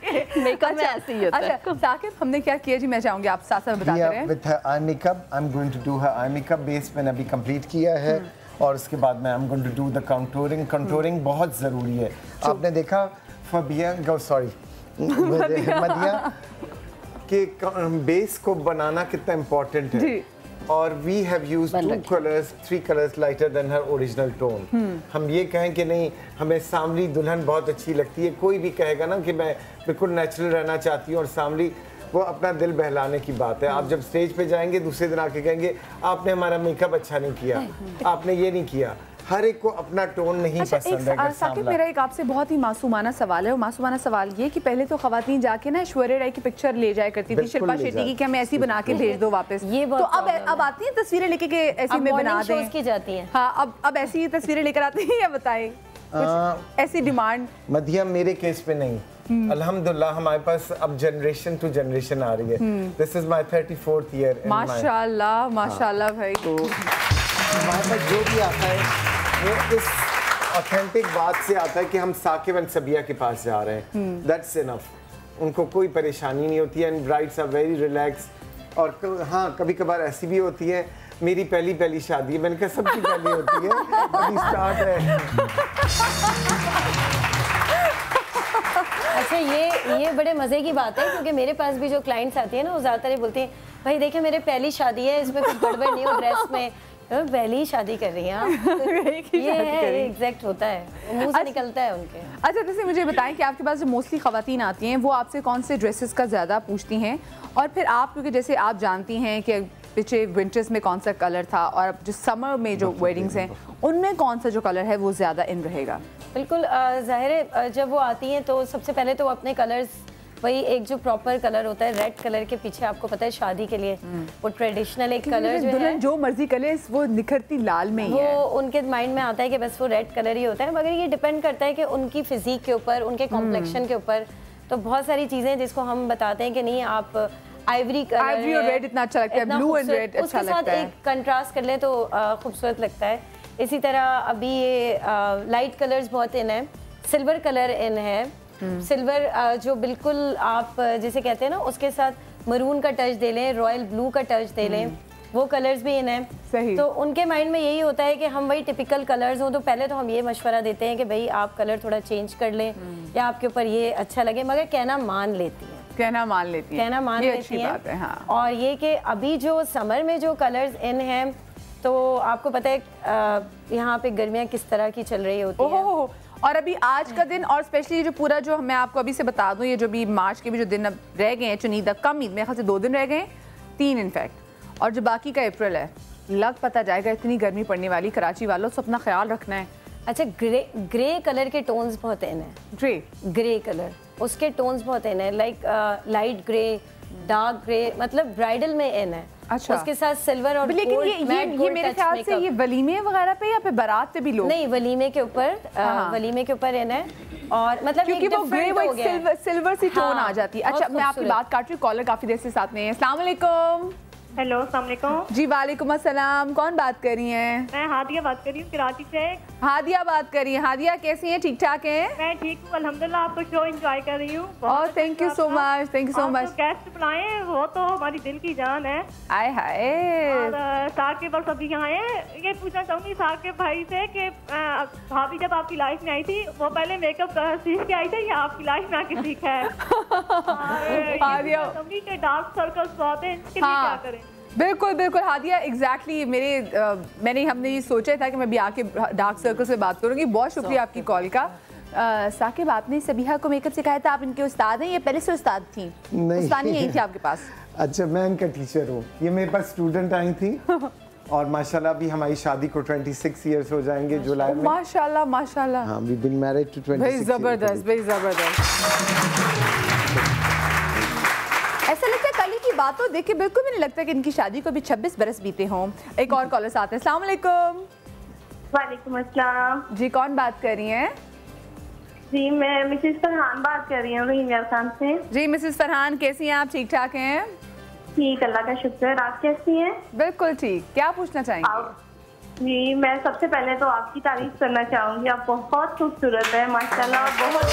है मेकअप में, ऐसे ही होता है। अच्छा साकिब, हमने क्या किया जी, मैं चाहूंगी आप साथ साथ बताते रहें। With her eye makeup, I am going to do her eye makeup base मैंने अभी कंप्लीट किया है, और उसके बाद मैं I am going to do the contouring. Contouring बहुत ज़रूरी है। आपने देखा फबिया, सॉरी मदिया के बेस को बनाना कितना इम्पोर्टेंट है, और we have used 2 colors 3 colors lighter than her original tone. हम ये कहें कि नहीं हमें सांवली दुल्हन बहुत अच्छी लगती है, कोई भी कहेगा ना कि मैं बिल्कुल नेचुरल रहना चाहती हूँ और सांवली, वो अपना दिल बहलाने की बात है। आप जब स्टेज पे जाएंगे दूसरे दिन आके कहेंगे आपने हमारा मेकअप अच्छा नहीं किया, आपने ये नहीं किया। हर एक को अपना टोन नहीं पसंद है। साकिब, मेरा एक आपसे बहुत ही मासूमाना सवाल है, और मासूमाना सवाल ये कि पहले तो खवातीन जाके ना ऐश्वर्या राय की पिक्चर ले जाया करती थी, शिल्पा शेट्टी की, कि हमें ऐसी बना के भेज दो वापस। ये तो अब आती हैं तस्वीरें लेके के ऐसी में बना दें की जाती हैं। हाँ, अब ऐसी तस्वीरें लेकर आते हैं, या बताएं ऐसी डिमांड? मधिया मेरे केस पे नहीं, अल्हम्दुलिल्लाह हमारे पास अब जनरेशन टू जनरेशन आ रही है। This is my 34th year. माशाल्लाह माशाल्लाह भाई। तो हमारे पास जो भी आता है वो इस ऑथेंटिक बात से आता है कि हम साकिब एंड सबिया के पास जा रहे हैं, दैट्स इनफ। उनको कोई परेशानी नहीं होती है and brides are very relax. और हाँ, कभी कभार ऐसी भी होती है, मेरी पहली शादी है, मैंने कहा सबकी पहली होती है, अभी स्टार्ट है। अच्छा, ये बड़े मज़े की बात है, क्योंकि मेरे पास भी जो क्लाइंट्स आती है ना, वो ज़्यादातर ये बोलते हैं, भाई देखिए मेरे पहली शादी है, इसमें कुछ गड़बड़ नहीं हो ड्रेस में, पहली ही शादी कर रही हैं आप। ये है, एग्जैक्ट होता है, मुंह से निकलता है उनके। अच्छा, जैसे मुझे बताएं कि आपके पास जो मोस्टली ख़वातीन आती हैं वो आपसे कौन से ड्रेसेस का ज़्यादा पूछती हैं, और फिर आप, क्योंकि जैसे आप जानती हैं कि पीछे विंटर्स में कौन सा कलर था और अब जो समर में जो वेडिंग्स हैं उनमें कौन सा जो कलर है वो ज़्यादा इन रहेगा? बिल्कुल, ज़ाहिर है जब वो आती हैं तो सबसे पहले तो वो अपने कलर्स, वही एक जो प्रॉपर कलर होता है रेड कलर के पीछे, आपको पता है शादी के लिए वो ट्रेडिशनल एक कलर जो है, जो मर्जी कलर वो निखरती लाल में ही है, वो उनके माइंड में आता है कि बस वो रेड कलर ही होता है। मगर ये डिपेंड करता है कि उनकी फिजिक के ऊपर, उनके कॉम्प्लेक्शन के ऊपर, तो बहुत सारी चीज़ें जिसको हम बताते हैं कि नहीं आप आइवरी कलर, आइवरी और रेड इतना अच्छा लगता है, ब्लू एंड रेड अच्छा लगता है, उसके साथ एक कंट्रास्ट कर ले तो खूबसूरत लगता है। इसी तरह अभी ये लाइट कलर्स बहुत इन है, सिल्वर कलर इन है, सिल्वर जो बिल्कुल आप जिसे कहते हैं ना, उसके साथ मरून का टच दे लें, रॉयल ब्लू का टच दे लें, वो कलर्स भी इन है। सही। तो उनके माइंड में यही होता है कि हम वही टिपिकल कलर्स हों, तो पहले तो हम ये मशवरा देते हैं कि भाई आप कलर थोड़ा चेंज कर लें या आपके ऊपर ये अच्छा लगे, मगर कहना मान लेती हैं, कहना मान लेती हैं। हाँ। और ये कि अभी जो समर में जो कलर्स इन हैं, तो आपको पता है यहाँ पे गर्मियाँ किस तरह की चल रही होती हैं, और अभी आज का दिन, और स्पेशली जो पूरा जो मैं आपको अभी से बता दूं, ये जो भी मार्च के भी जो दिन अब रह गए हैं, चुनीदा कम ईद, मेरे ख्याल से 2 दिन रह गए, 3 इनफैक्ट, और जो बाकी का अप्रैल है, लग पता जाएगा इतनी गर्मी पड़ने वाली, कराची वालों से अपना ख्याल रखना है। अच्छा, ग्रे कलर के टोन्स बहुत इन है, ग्रे कलर उसके टोन्स बहुत इन है, like light grey, dark grey, मतलब ब्राइडल में इन है। अच्छा, उसके साथ सिल्वर और लेकिन ये मेरे ख्याल से ये वलीमे वगैरह पे या फिर बारात पे भी लोग, नहीं वलीमे के ऊपर इन है, और मतलब क्योंकि वो ग्रे वो सिल्वर सी टोन आ जाती है। अच्छा, मैं आपकी बात काट रही हूँ, कॉलर काफी देर से साथ में है। अस्सलाम वालेकुम। हेलो, अस्सलाम वालेकुम। जी वालेकुम अस्सलाम, कौन बात कर रही हैं? मैं हादिया बात कर रही हूँ कराची से। हादिया बात कर रही हैं। हादिया कैसी हैं, ठीक ठाक हैं? मैं ठीक हूँ अल्हम्दुलिल्लाह, आपको शो एंजॉय कर रही हूँ। और thank you so much, thank you so much. Guest बुलाए वो तो हमारी दिल की जान है। आए हाय। और साकिब बस अभी यहाँ आए, ये पूछना चाहूँगी साकिब भाई से कि भाभी जब आपकी लाइफ में आई थी वो पहले मेकअप सीख के आई थी या आपकी लाइफ में आके सीखा है? डार्क सर्कल्स बहुत है, इनके लिए क्या करें? बिल्कुल बिल्कुल हादिया, एग्जैक्टली हमने ये सोचा था कि मैं भी आके डार्क सर्कल से बात करूँगी। बहुत शुक्रिया आपकी कॉल का। साकिब, आपने सबीहा को मेकअप सिखाया था, आप इनके उस्ताद हैं या पहले से उस्ताद थी? उस्तानी यही थी आपके पास? अच्छा, मैं इनका टीचर हूँ, ये मेरे पास स्टूडेंट आई थी और माशाल्लाह अभी हमारी शादी को 26 इयर्स हो जाएंगे जुलाई में। माशाल्लाह माशाल्लाह। हाँ, वी बीन मैरिड टू 26 भाई जबरदस्त, भाई जबरदस्त। ऐसा लगता है कल की बातों देख के बिल्कुल भी नहीं लगता कि इनकी शादी को भी 26 बरस बीते हों। एक और कॉलर साथ हैं। अस्सलाम वालेकुम। वालेकुम अस्सलाम। जी, कौन बात कर रही हैं? जी, मैं मिसेस फरहान बात कर रही हूँ रहीम खान से। जी मिसेस फरहान, कैसी हैं आप? ठीक ठाक हैं? ठीक, अल्लाह का शुक्र। आप कैसी हैं? बिल्कुल ठीक। क्या पूछना चाहेंगी? जी, मैं सबसे पहले तो आपकी तारीफ करना चाहूँगी, आप बहुत खूबसूरत है माशाल्लाह, बहुत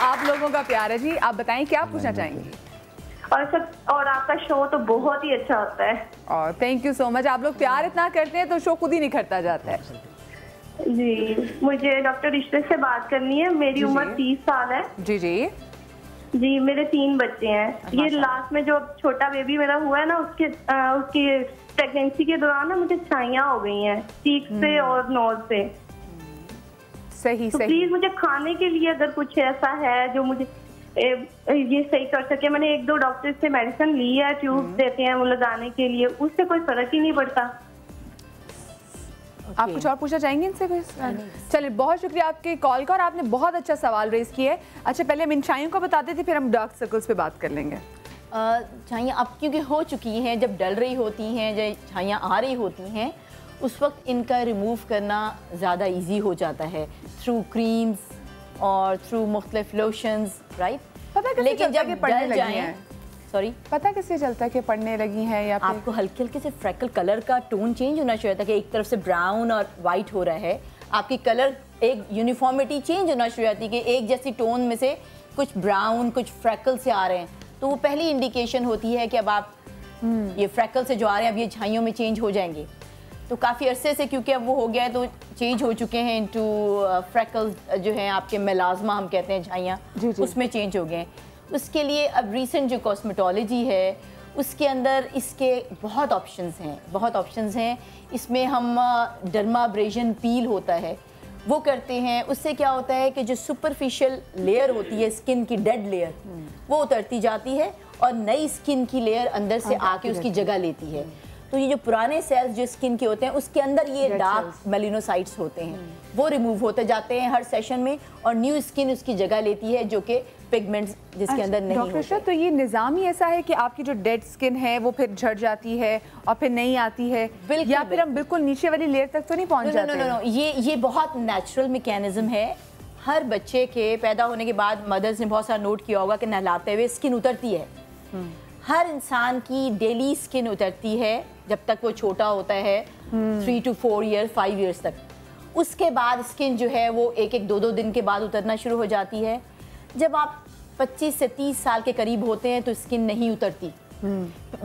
आप लोगों का प्यार है जी। आप बताएं क्या पूछना चाहेंगी? और आपका शो तो बहुत ही अच्छा होता है। और थैंक यू सो मच। आप लोग प्यार इतना करते हैं तो शो खुद ही निखरता जाता है। जी, मुझे डॉक्टर इशरत से बात करनी है। मेरी उम्र 30 साल है। जी जी जी, मेरे 3 बच्चे हैं। ये लास्ट में जो छोटा बेबी मेरा हुआ है ना, उसकी प्रेगनेंसी के दौरान ना मुझे छाइयाँ हो गई हैं चीक से और नोज से। सही तो सही। प्लीज मुझे खाने के लिए अगर कुछ ऐसा है जो मुझे ये सही कर सके। मैंने 1-2 डॉक्टर से मेडिसिन ली है, ट्यूब देते हैं वो लगाने के लिए, उससे कोई फर्क ही नहीं पड़ता। आप कुछ और पूछना चाहेंगे इनसे? चलिए, बहुत शुक्रिया आपके कॉल का, और आपने बहुत अच्छा सवाल रेज किया है। अच्छा, पहले हम इन छाइयों को बताते थे, फिर हम डार्क सर्कल्स पे बात कर लेंगे। छाइयाँ अब क्योंकि हो चुकी हैं, जब डल रही होती हैं, जब छाइयाँ आ रही होती हैं, उस वक्त इनका रिमूव करना ज़्यादा इजी हो जाता है थ्रू क्रीम्स और थ्रू मुख्तलिफ लोशंस, राइट? लेकिन जब पढ़ने लगी हैं, सॉरी, पता कैसे चलता है कि पढ़ने लगी हैं? या आपको हल्के हल्के से फ्रैकल कलर का टोन चेंज होना चाहिए था कि एक तरफ से ब्राउन और वाइट हो रहा है, आपकी कलर एक यूनिफॉर्मिटी चेंज होना शुरू हो जाती है कि एक जैसी टोन में से कुछ ब्राउन, कुछ फ्रैकल से आ रहे हैं, तो वो पहली इंडिकेशन होती है कि अब आप ये फ्रैकल से जो आ रहे हैं अब ये झाइयों में चेंज हो जाएंगे। तो काफ़ी अरसे से क्योंकि अब वो हो गया है तो चेंज हो चुके हैं इनटू फ्रैकल्स जो हैं आपके मेलाज़मा हम कहते हैं झाइयाँ, उसमें चेंज हो गए हैं। उसके लिए अब रीसेंट जो कॉस्मेटोलॉजी है उसके अंदर इसके बहुत ऑप्शंस हैं। इसमें हम डर्माब्रेशन पील होता है वो करते हैं, उससे क्या होता है कि जो सुपरफिशियल लेयर होती है स्किन की, डेड लेयर, वो उतरती जाती है और नई स्किन की लेयर अंदर से आके उसकी जगह लेती है। तो ये जो पुराने सेल्स जो स्किन के होते हैं उसके अंदर ये डार्क मेलिनोसाइट्स होते हैं, वो रिमूव होते जाते हैं हर सेशन में और न्यू स्किन उसकी जगह लेती है जो कि पिगमेंट्स जिसके अंदर नहीं होते। डॉक्टर तो ये निज़ाम ही ऐसा है कि आपकी जो डेड स्किन है वो फिर झड़ जाती है और फिर नहीं आती है, या फिर हम बिल्कुल नीचे वाली लेयर तक तो नहीं पहुंच जाते? नो, ये बहुत नेचुरल मैकेनिज्म है। हर बच्चे के पैदा होने के बाद मदर्स ने बहुत सारा नोट किया होगा कि नहलाते हुए स्किन उतरती है। हर इंसान की डेली स्किन उतरती है जब तक वो छोटा होता है, 3 to 4 years 5 years तक। उसके बाद स्किन जो है वो 1-2 दिन के बाद उतरना शुरू हो जाती है। जब आप 25 से 30 साल के करीब होते हैं तो स्किन नहीं उतरती,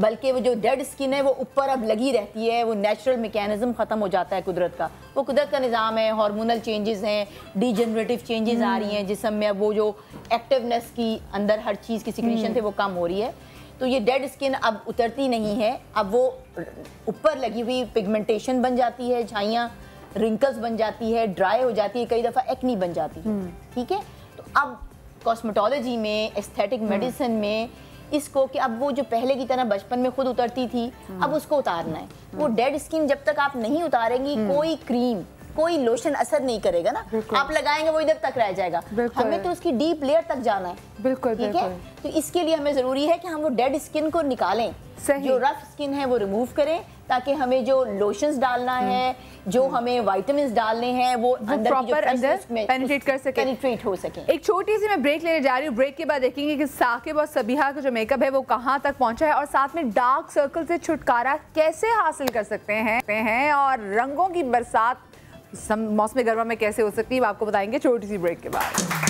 बल्कि वो जो डेड स्किन है वो ऊपर अब लगी रहती है। वो नेचुरल मैकेनिज्म ख़त्म हो जाता है कुदरत का, वो कुदरत का निज़ाम है। हार्मोनल चेंजेस हैं, डीजनरेटिव चेंजेस आ रही हैं जिस्म में, अब वो जो एक्टिवनेस की अंदर हर चीज़ की सिक्रीशन थे वो कम हो रही है। तो ये डेड स्किन अब उतरती नहीं है, अब वो ऊपर लगी हुई पिगमेंटेशन बन जाती है, झाइयाँ, रिंकल्स बन जाती है, ड्राई हो जाती है, कई दफ़ा एक्नी बन जाती है। ठीक है, तो अब कॉस्मेटोलॉजी में, एस्थेटिक मेडिसिन में इसको कि अब वो जो पहले की तरह बचपन में खुद उतरती थी अब उसको उतारना है। वो डेड स्किन जब तक आप नहीं उतारेंगी कोई क्रीम, कोई लोशन असर नहीं करेगा ना, आप लगाएंगे वो इधर तक रह जाएगा। हमें तो उसकी डीप लेयर तक जाना है। बिल्कुल, ठीक है, तो इसके लिए हमें जरूरी है कि हम वो डेड स्किन को निकालें, जो रफ स्किन है वो रिमूव करें, ताकि हमें जो लोशंस डालना है, जो हमें विटामिन्स डालने हैं वो अंदर पेनिट्रेट कर सके, पेनिट्रेट हो सके। एक छोटी सी मैं ब्रेक लेने जा रही हूँ। ब्रेक के बाद देखेंगे कि साकिब और सबिहा का जो मेकअप है वो कहाँ तक पहुँचा है और साथ में डार्क सर्कल से छुटकारा कैसे हासिल कर सकते हैं और रंगों की बरसात मौसम गर्मा में कैसे हो सकती है, आपको बताएंगे छोटी सी ब्रेक के बाद।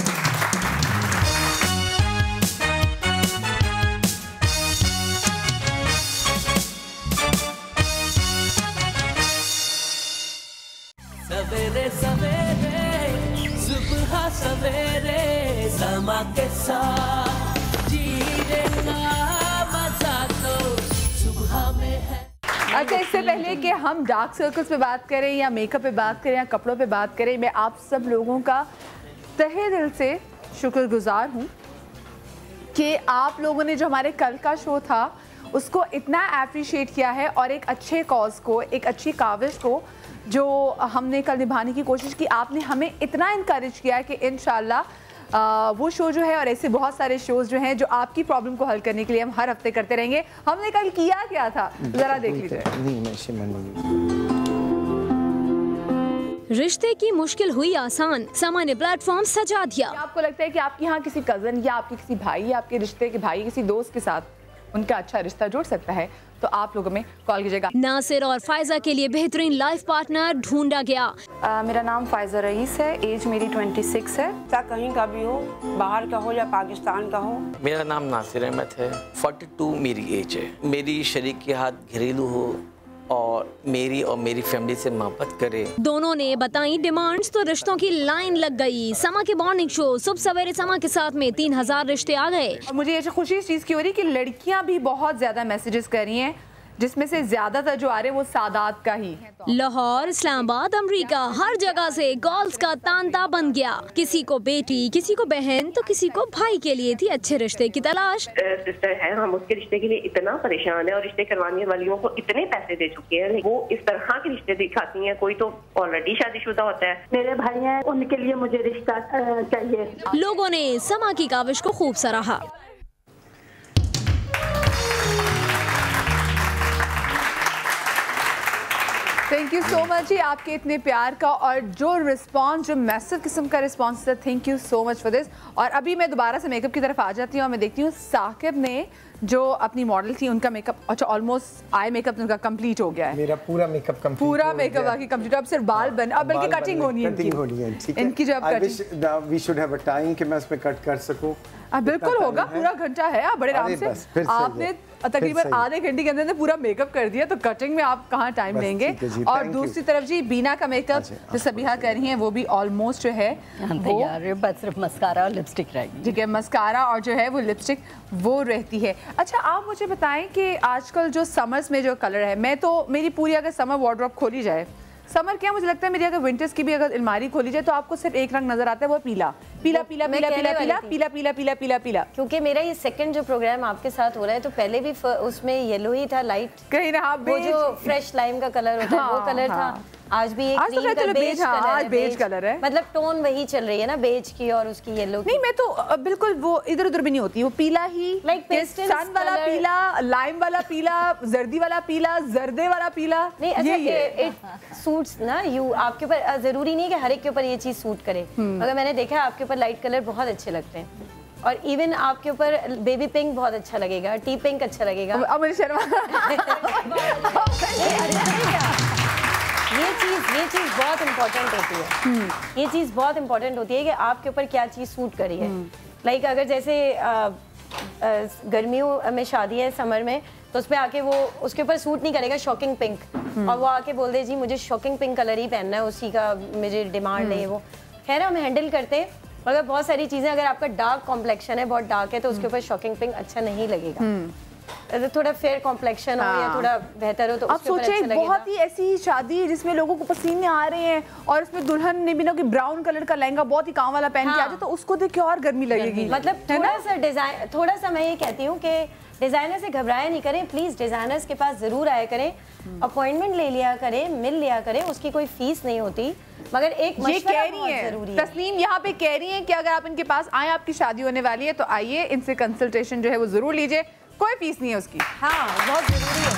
सवेरे सवेरे सुबह सवेरे समा के साथ जीने का मजा तो सुबह में है। अच्छा, इससे पहले कि हम डार्क सर्कल्स पे बात करें या मेकअप पे बात करें या कपड़ों पे बात करें, मैं आप सब लोगों का तहे दिल से शुक्रगुजार हूँ कि आप लोगों ने जो हमारे कल का शो था उसको इतना अप्रिशिएट किया है और एक अच्छे कॉज को, एक अच्छी काविश को जो हमने कल निभाने की कोशिश की, आपने हमें इतना इनकरेज किया है कि इंशाल्लाह वो शो जो है और ऐसे बहुत सारे शोज जो हैं जो आपकी प्रॉब्लम को हल करने के लिए हम हर हफ्ते करते रहेंगे। हमने कल किया क्या था जरा देख लीजिए। रिश्ते की मुश्किल हुई आसान, समा ने प्लेटफॉर्म सजा दिया। आपको लगता है कि आपके यहाँ किसी कजन या आपके किसी भाई या आपके रिश्ते के भाई किसी दोस्त के साथ उनका अच्छा रिश्ता जुड़ सकता है तो आप लोगों में कॉल कीजिएगा। नासिर और फायजा के लिए बेहतरीन लाइफ पार्टनर ढूंढा गया। मेरा नाम फायजा रईस है, एज मेरी 26 है। कहीं का भी हो, बाहर का हो या पाकिस्तान का हो। मेरा नाम नासिर अहमद है, 42 मेरी एज है। मेरी शरीक के हाथ घरेलू हो और मेरी फैमिली से मोहब्बत करे। दोनों ने बताई डिमांड्स तो रिश्तों की लाइन लग गई। समा के मॉर्निंग शो सुबह सवेरे समा के साथ में 3000 रिश्ते आ गए। और मुझे ऐसी खुशी इस चीज़ की हो रही कि लड़कियां भी बहुत ज्यादा मैसेजेस कर रही हैं, जिसमें से ज्यादातर जो आ रहे हैं वो सादात का ही है। लाहौर, इस्लामाबाद, अमेरिका, हर जगह से कॉल्स का तांता बन गया। किसी को बेटी, किसी को बहन तो किसी को भाई के लिए थी अच्छे रिश्ते की तलाश। सिस्टर है, हम उसके रिश्ते के लिए इतना परेशान है और रिश्ते करवाने वालियों को इतने पैसे दे चुके हैं, वो इस तरह के रिश्ते दिखाती हैं। कोई तो ऑलरेडी शादीशुदा होता है। मेरे भाई हैं, उनके लिए मुझे रिश्ता चाहिए। लोगों ने समा की काविश को खूब सराहा। Thank thank you so much जी आपके इतने प्यार का और जो रिस्पांस, जो मैसिव किस्म का रिस्पांस था, thank you so much for this. और अभी मैं दोबारा से मेकअप की तरफ आ जाती हूँ और मैं देखती हूँ साकिब ने जो अपनी मॉडल थी उनका मेकअप, अच्छा ऑलमोस्ट आई मेकअप उनका कंप्लीट हो गया है। मेरा पूरा मेकअप कंप्लीट, पूरा मेकअप बाकी कंप्लीट, अब सिर्फ बाल बन, अब बल्कि कटिंग होनी है, कटिंग होनी है, ठीक है। इनकी जब cutting we should have a time कि मैं उसमें कट कर सकूं। बिल्कुल होगा, पूरा घंटा है, आप बड़े आराम से, आपने तकरीबन आधे घंटे के अंदर पूरा मेकअप कर दिया, तो कटिंग में आप कहाँ टाइम लेंगे। और दूसरी तरफ जी बीना का मेकअप जो सबिहा कर रही हैं वो भी ऑलमोस्ट जो है वो बस सिर्फ मस्कारा और लिपस्टिक रहेगी। ठीक है, मस्कारा और जो है वो लिपस्टिक वो रहती है। अच्छा आप मुझे बताएं कि आजकल जो समर्स में जो कलर है, मैं तो मेरी पूरी अगर समर वार्डरोब खोली जाए, समर क्या मुझे लगता है मेरी अगर विंटर्स की भी अगर अलमारी खोली जाए तो आपको सिर्फ एक रंग नजर आता है, वो पीला पीला पीला पीला पीला पीला पीला पीला पीला पीला पीला। क्योंकि मेरा ये सेकंड जो प्रोग्राम आपके साथ हो रहा है, तो पहले भी उसमें येलो ही था, लाइट कहीं ना, वो जो फ्रेश लाइम का कलर होता है वो कलर था। आज भी एक क्रीम का बेज कलर है, आज बेज कलर है, मतलब टोन वही चल रही है ना बेज की और उसकी येलो की। नहीं मैं तो बिल्कुल वो इधर उधर भी नहीं होती, वो पीला ही, लाइक सन वाला पीला, लाइम वाला पीला, जर्दी वाला पीला, जर्दे वाला पीला। नहीं अच्छा इट सूट्स ना यू, आपके ऊपर जरूरी नहीं है कि हर एक के ऊपर ये चीज सूट करे, मगर मैंने देखा है आपके ऊपर लाइट कलर बहुत अच्छे लगते हैं, और इवन आपके ऊपर बेबी पिंक बहुत अच्छा लगेगा, टी पिंक अच्छा लगेगा। अमन शर्मा ये चीज बहुत इंपॉर्टेंट होती है, ये चीज बहुत इंपॉर्टेंट होती है कि आपके ऊपर क्या चीज सूट करी है। लाइक अगर जैसे गर्मियों में शादी है समर में, तो उसमें आके वो उसके ऊपर सूट नहीं करेगा शॉकिंग पिंक, और वो आके बोल दे जी मुझे शॉकिंग पिंक कलर ही पहनना है, उसी का मुझे डिमांड है वो। खैर हम हैंडल करते हैं, मगर बहुत सारी चीजें अगर आपका डार्क कॉम्प्लेक्शन है, बहुत डार्क है, तो उसके ऊपर शॉकिंग पिंक अच्छा नहीं लगेगा। थोड़ा फेयर कॉम्प्लेक्शन हो या थोड़ा बेहतर हो तो आप सोचे बहुत ही ऐसी शादी जिसमें लोगों को पसीने आ रहे हैं और उसमें दुल्हन ने भी ना कि ब्राउन कलर का लहंगा बहुत ही काम वाला पहन के आ जाए, तो उसको देख के और गर्मी लगेगी। मतलब थोड़ा सा डिजाइन, थोड़ा सा मैं ये कहती हूँ कि डिजाइनर से घबराया नहीं करें, प्लीज डिजाइनर्स के पास जरूर आया करें, अपॉइंटमेंट ले लिया करें, मिल लिया करें, उसकी कोई फीस नहीं होती, मगर एक मशवरा बहुत जरूरी है। तस्नीम यहाँ पे कह रही है कि अगर आप इनके पास आए, आपकी शादी होने वाली है, तो आइए इनसे कंसल्टेशन जो है वो जरूर लीजिए, कोई फीस नहीं है उसकी। हाँ बहुत जरूरी है।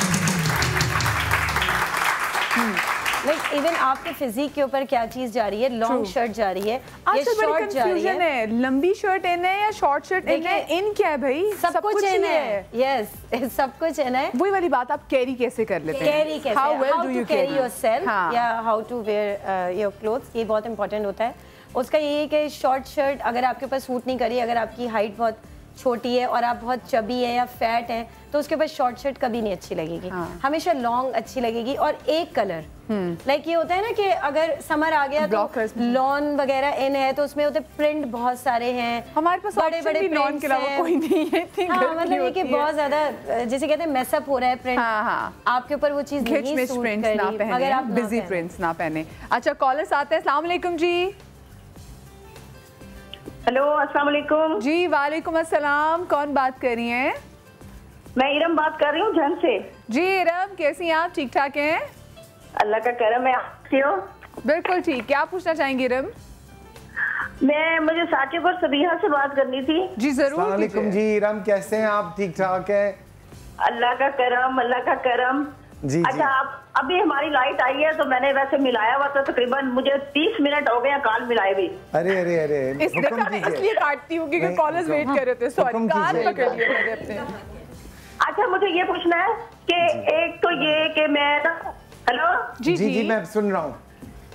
लाइक इवन आपके फिजिक के ऊपर क्या चीज जा रही है, लॉन्ग शर्ट जा रही है या शॉर्ट जा रही है, लंबी शर्ट इन है या शॉर्ट शर्ट इन है, इन क्या है भाई, सब कुछ इन है। यस सब कुछ इन है। वही वाली बात, आप कैरी कैसे कर लेते हैं, कैरी कैसे, हाउ टू कैरी योरसेल्फ या how to wear your clothes, ये बहुत इंपॉर्टेंट होता है। उसका ये है कि शॉर्ट शर्ट अगर आपके ऊपर सूट नहीं करी, अगर आपकी हाइट बहुत छोटी है और आप बहुत चबी है या फैट है, तो उसके ऊपर शॉर्ट शर्ट कभी नहीं अच्छी लगेगी। हमेशा लॉन्ग अच्छी लगेगी। और एक कलर लाइक ये होता है ना कि अगर समर आ गया तो लॉन वगैरह इन है, तो उसमें होते प्रिंट बहुत सारे हैं, हमारे पास बड़े बड़े लॉन के अलावा कोई नहीं है। हाँ, मतलब ये कि बहुत ज्यादा जैसे कहते हैं मैसअप हो रहा है प्रिंट, आपके ऊपर वो चीज नहीं सूट करी अगर आप बिजी प्रिंट्स ना पहने। अच्छा कॉलर्स आते हैं। अस्सलाम वालेकुम जी। हेलो अस्सलाम वालेकुम जी। वालेकुम अस्सलाम, कौन बात कर रही हैं? मैं इरम बात कर रही हूँ जन से। जी इरम, कैसी हैं आप? ठीक ठाक हैं? अल्लाह का करम है। आप कैसे हो? बिल्कुल ठीक। क्या पूछना चाहेंगी इरम? मुझे साकिब और सबिहा से बात करनी थी। जी जरूर। अस्सलाम वालेकुम जी इरम, कैसे हैं आप? ठीक ठाक है? अल्लाह का करम, अल्लाह का करम जी। अच्छा आप अभी हमारी लाइट आई है, तो मैंने वैसे मिलाया हुआ था, तकरीबन मुझे 30 मिनट हो गए कॉल मिलाए भी। अरे अरे अरे इसलिए काटती हूँ क्योंकि कॉलर्स वेट कर रहे थे। सॉरी, कान पकड़ लिए मैंने अपने। अच्छा मुझे ये पूछना है कि एक तो ये कि मैं हेलो जी जी मैं सुन रहा हूँ।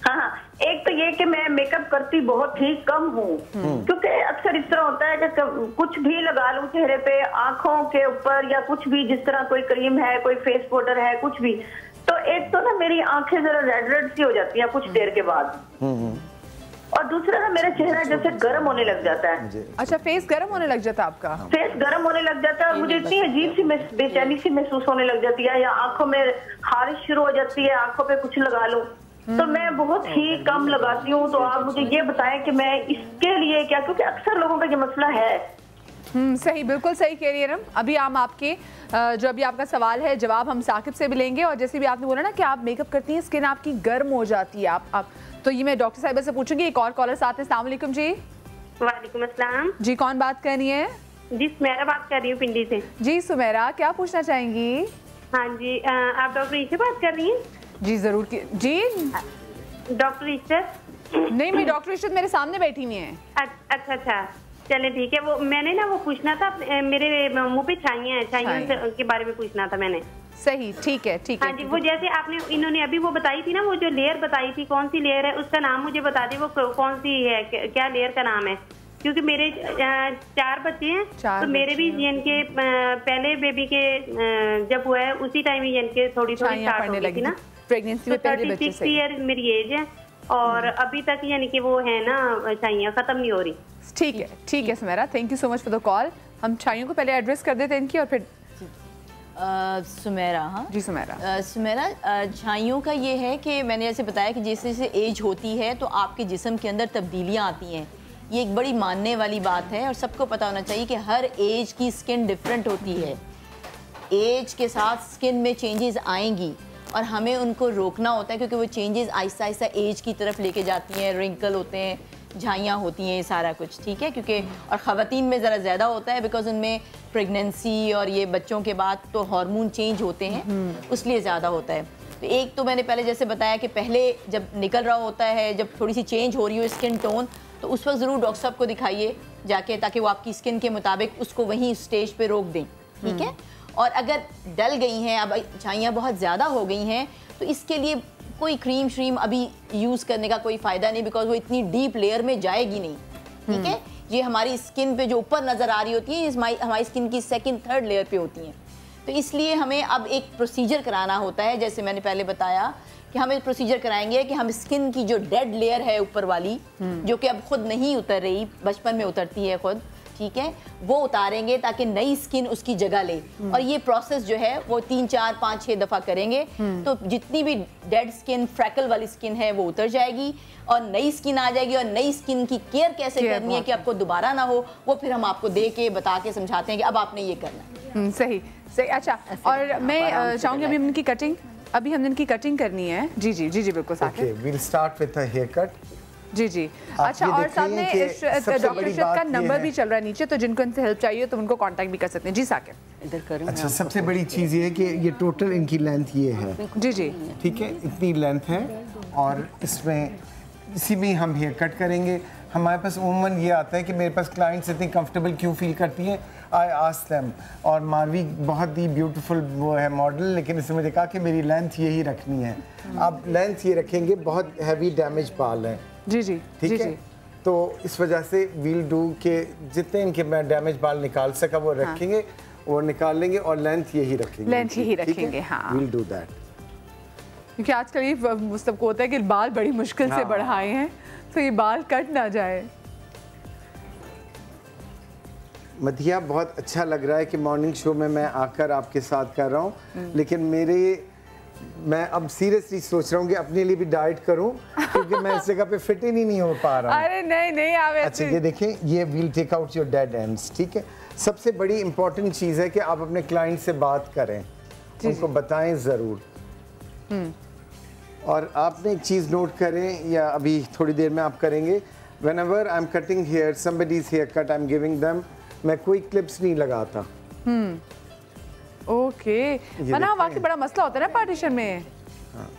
हाँ, एक तो ये कि मैं मेकअप करती बहुत ही कम हूँ, क्योंकि अक्सर इस तरह होता है कि कुछ भी लगा लूं चेहरे पे, आंखों के ऊपर या कुछ भी, जिस तरह कोई क्रीम है, कोई फेस पाउडर है, कुछ भी, तो एक तो ना मेरी आंखें जरा रेड रेड सी हो जाती हैं कुछ देर के बाद, और दूसरा ना मेरा चेहरा जैसे गर्म होने लग जाता है। अच्छा फेस गर्म होने लग जाता है आपका? फेस गर्म होने लग जाता है और मुझे इतनी अजीब सी बेचैनी सी महसूस होने लग जाती है, या आंखों में खारिश शुरू हो जाती है, आंखों पे कुछ लगा लूं तो मैं बहुत ही कम लगाती हूँ। तो आप मुझे ये बताएं कि मैं इसके लिए क्या, क्योंकि अक्सर लोगों का ये मसला है। सही, बिल्कुल सही कह रही है रम। अभी हम आपके जो अभी आपका सवाल है जवाब हम साकिब से भी लेंगे, और जैसे भी आपने बोला ना कि आप मेकअप करती हैं, स्किन आपकी गर्म हो जाती है, आप तो ये मैं डॉक्टर साहिबा से पूछूंगी। एक और कॉलर साथ हैं। अस्सलाम वालेकुम जी। वालेकुम अस्सलाम जी, कौन बात कर रही है? जी सुमेरा बात कर रही हूँ पिंडी से। जी सुमेरा, क्या पूछना चाहेंगी? हाँ जी, आप डॉक्टर ईशा बात कर रही हैं? जी जरूर जी। डॉक्टर इशरत? नहीं, मैं डॉक्टर इशरत मेरे सामने बैठी हुई है। अच्छा अच्छा, चले ठीक है। वो मैंने ना वो पूछना था, मेरे मुंह पे छाइयाँ हैं, छाइयों के बारे में पूछना था मैंने। सही, ठीक है ठीक है। हाँ जी, वो जैसे आपने इन्होंने अभी वो बताई थी ना, वो जो लेयर बताई थी, कौन सी लेयर है उसका नाम मुझे बता दी, वो कौन सी है, क्या लेयर का नाम है? क्योंकि मेरे 4 बच्चे हैं, तो मेरे भी इनके पहले बेबी के जब हुआ है उसी टाइम ही इनके थोड़ी स्टार्ट हो गई थी ना, प्रेगनेंसी में पहले बच्चे। 36 ईयर मेरी एज है और अभी तक यानी कि वो है ना, छाइयाँ खत्म नहीं हो रही। ठीक है Sumera, thank you so much for the call. हम छाइयों को पहले एड्रेस कर देते हैं इनकी और फिर सुमेरा। हाँ जी सुमेरा। सुमेरा, छाइयों का ये है कि मैंने जैसे बताया कि जैसे जैसे एज होती है तो आपके जिस्म के अंदर तब्दीलियाँ आती हैं। ये एक बड़ी मानने वाली बात है और सबको पता होना चाहिए कि हर एज की स्किन डिफरेंट होती है। एज के साथ स्किन में चेंजेस आएंगी और हमें उनको रोकना होता है, क्योंकि वो चेंजेस आहिस्ता आहिस्ता एज की तरफ लेके जाती हैं, रिंकल होते हैं, झाइयाँ होती हैं, ये सारा कुछ, ठीक है। क्योंकि और ख़वातीन में ज़रा ज़्यादा होता है, बिकॉज उनमें प्रेगनेंसी और ये बच्चों के बाद तो हार्मोन चेंज होते हैं, उसलिए ज़्यादा होता है। तो एक तो मैंने पहले जैसे बताया कि पहले जब निकल रहा होता है, जब थोड़ी सी चेंज हो रही हो स्किन टोन, तो उस वक्त ज़रूर डॉक्टर साहब को दिखाइए जाके, ताकि वो आपकी स्किन के मुताबिक उसको वहीं स्टेज पे रोक दें, ठीक है। और अगर डल गई हैं, अब छाइयाँ बहुत ज़्यादा हो गई हैं, तो इसके लिए कोई क्रीम श्रीम अभी यूज़ करने का कोई फ़ायदा नहीं, बिकॉज वो इतनी डीप लेयर में जाएगी नहीं, ठीक है। ये हमारी स्किन पे जो ऊपर नज़र आ रही होती है, हमारी स्किन की 2nd 3rd लेयर पे होती हैं। तो इसलिए हमें अब एक प्रोसीजर कराना होता है, जैसे मैंने पहले बताया कि हम एक प्रोसीजर कराएंगे कि हम स्किन की जो डेड लेयर है ऊपर वाली, जो कि अब खुद नहीं उतर रही, बचपन में उतरती है खुद, ठीक है, वो उतारेंगे ताकि नई स्किन उसकी जगह ले। और ये प्रोसेस जो है वो 3, 4, 5, 6 दफ़ा करेंगे, तो जितनी भी डेड स्किन, फ्रैकल वाली स्किन है वो उतर जाएगी और नई स्किन आ जाएगी। और नई स्किन की केयर कैसे करनी है कि आपको दोबारा ना हो, वो फिर हम आपको दे के बता के समझाते हैं कि अब आपने ये करना है। सही सही। अच्छा, और मैं चाहूँगी अभी इनकी कटिंग, अभी हमने इनकी कटिंग करनी है। जी जी जी जी बिल्कुल साथ है। We'll start with a haircut. जी जी। अच्छा, और सामने डॉक्टर इशरत का नंबर भी चल रहा है नीचे, तो जिनको इनसे हेल्प चाहिए तो उनको कांटेक्ट भी कर सकते हैं। जी साकिब इधर करूं। अच्छा, सबसे बड़ी चीज़ ये है कि ये टोटल इनकी लेंथ ये है। जी जी ठीक है, इतनी लेंथ है और इसमें इसी में हम हेयर कट करेंगे। हमारे पास उमूमन ये आता है कि मेरे पास क्लाइंट्स इतनी कंफर्टेबल क्यों फील करती हैं, आई आस्क देम। और मारवी बहुत ही ब्यूटीफुल वो है मॉडल, लेकिन इसने मुझे कहा कि मेरी लेंथ यही रखनी है। अब लेंथ ये रखेंगे, बहुत हैवी डैमेज बाल हैं। जी जी ठीक है, तो इस वजह से वील डू के जितने इनके मैं डैमेज बाल निकाल सका वो रखेंगे, वो निकाल लेंगे और लेंथ यही रखेंगे। लेंथ यही रखेंगे, हाँ। वील डू दैट, क्योंकि आजकल ये सबको होता है कि बाल बड़ी मुश्किल से बढ़ाए हैं, तो ये बाल कट ना जाए। मधिया, बहुत अच्छा लग रहा है कि मॉर्निंग शो में मैं आकर आपके साथ कर रहा हूँ, लेकिन मैं अब सीरियसली सोच रहा हूँ कि अपने लिए भी डाइट करूँ, क्योंकि मैं इस जगह पे फिट ही नहीं हो पा रहा हूँ। अरे नहीं आप अच्छा, ये देखें, ये we'll take out your dead ends, ठीक है। सबसे बड़ी इंपॉर्टेंट चीज़ है कि आप अपने क्लाइंट से बात करें, उनको बताएं ज़रूर। और आपने एक चीज़ नोट करें, या अभी थोड़ी देर में आप करेंगे, whenever I'm cutting hair, somebody's haircut, I'm giving them, मैं कोई क्लिप्स नहीं लगाता। ओके, वरना वाकई बड़ा मसला होता है ना पार्टीशन में। हाँ।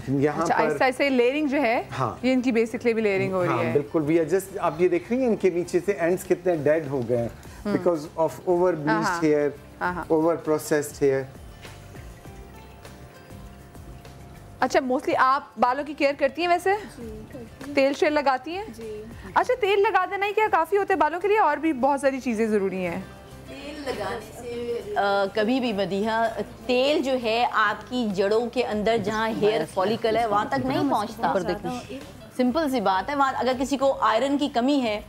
यहाँ अच्छा, पर ऐसे लेयरिंग जो है, हाँ, ये इनकी बेसिकली भी लेयरिंग हो रही है। बिल्कुल भी है। जस्ट आप ये देख रही हैं इनके नीचे से एंड्स कितने डेड हो गए हैं because of over bleached hair, over processed hair. अच्छा, मोस्टली आप बालों की केयर करती हैं वैसे? तेल शेल लगाती हैं? अच्छा, तेल लगा देना ही क्या काफ़ी होता है बालों के लिए, और भी बहुत सारी चीज़ें ज़रूरी हैं? तेल लगाने से कभी भी मदीहा, तेल जो है आपकी जड़ों के अंदर जहाँ हेयर फॉलिकल है वहाँ तक नहीं पहुँचता। सिंपल सी बात है। वहाँ अगर किसी को आयरन की कमी है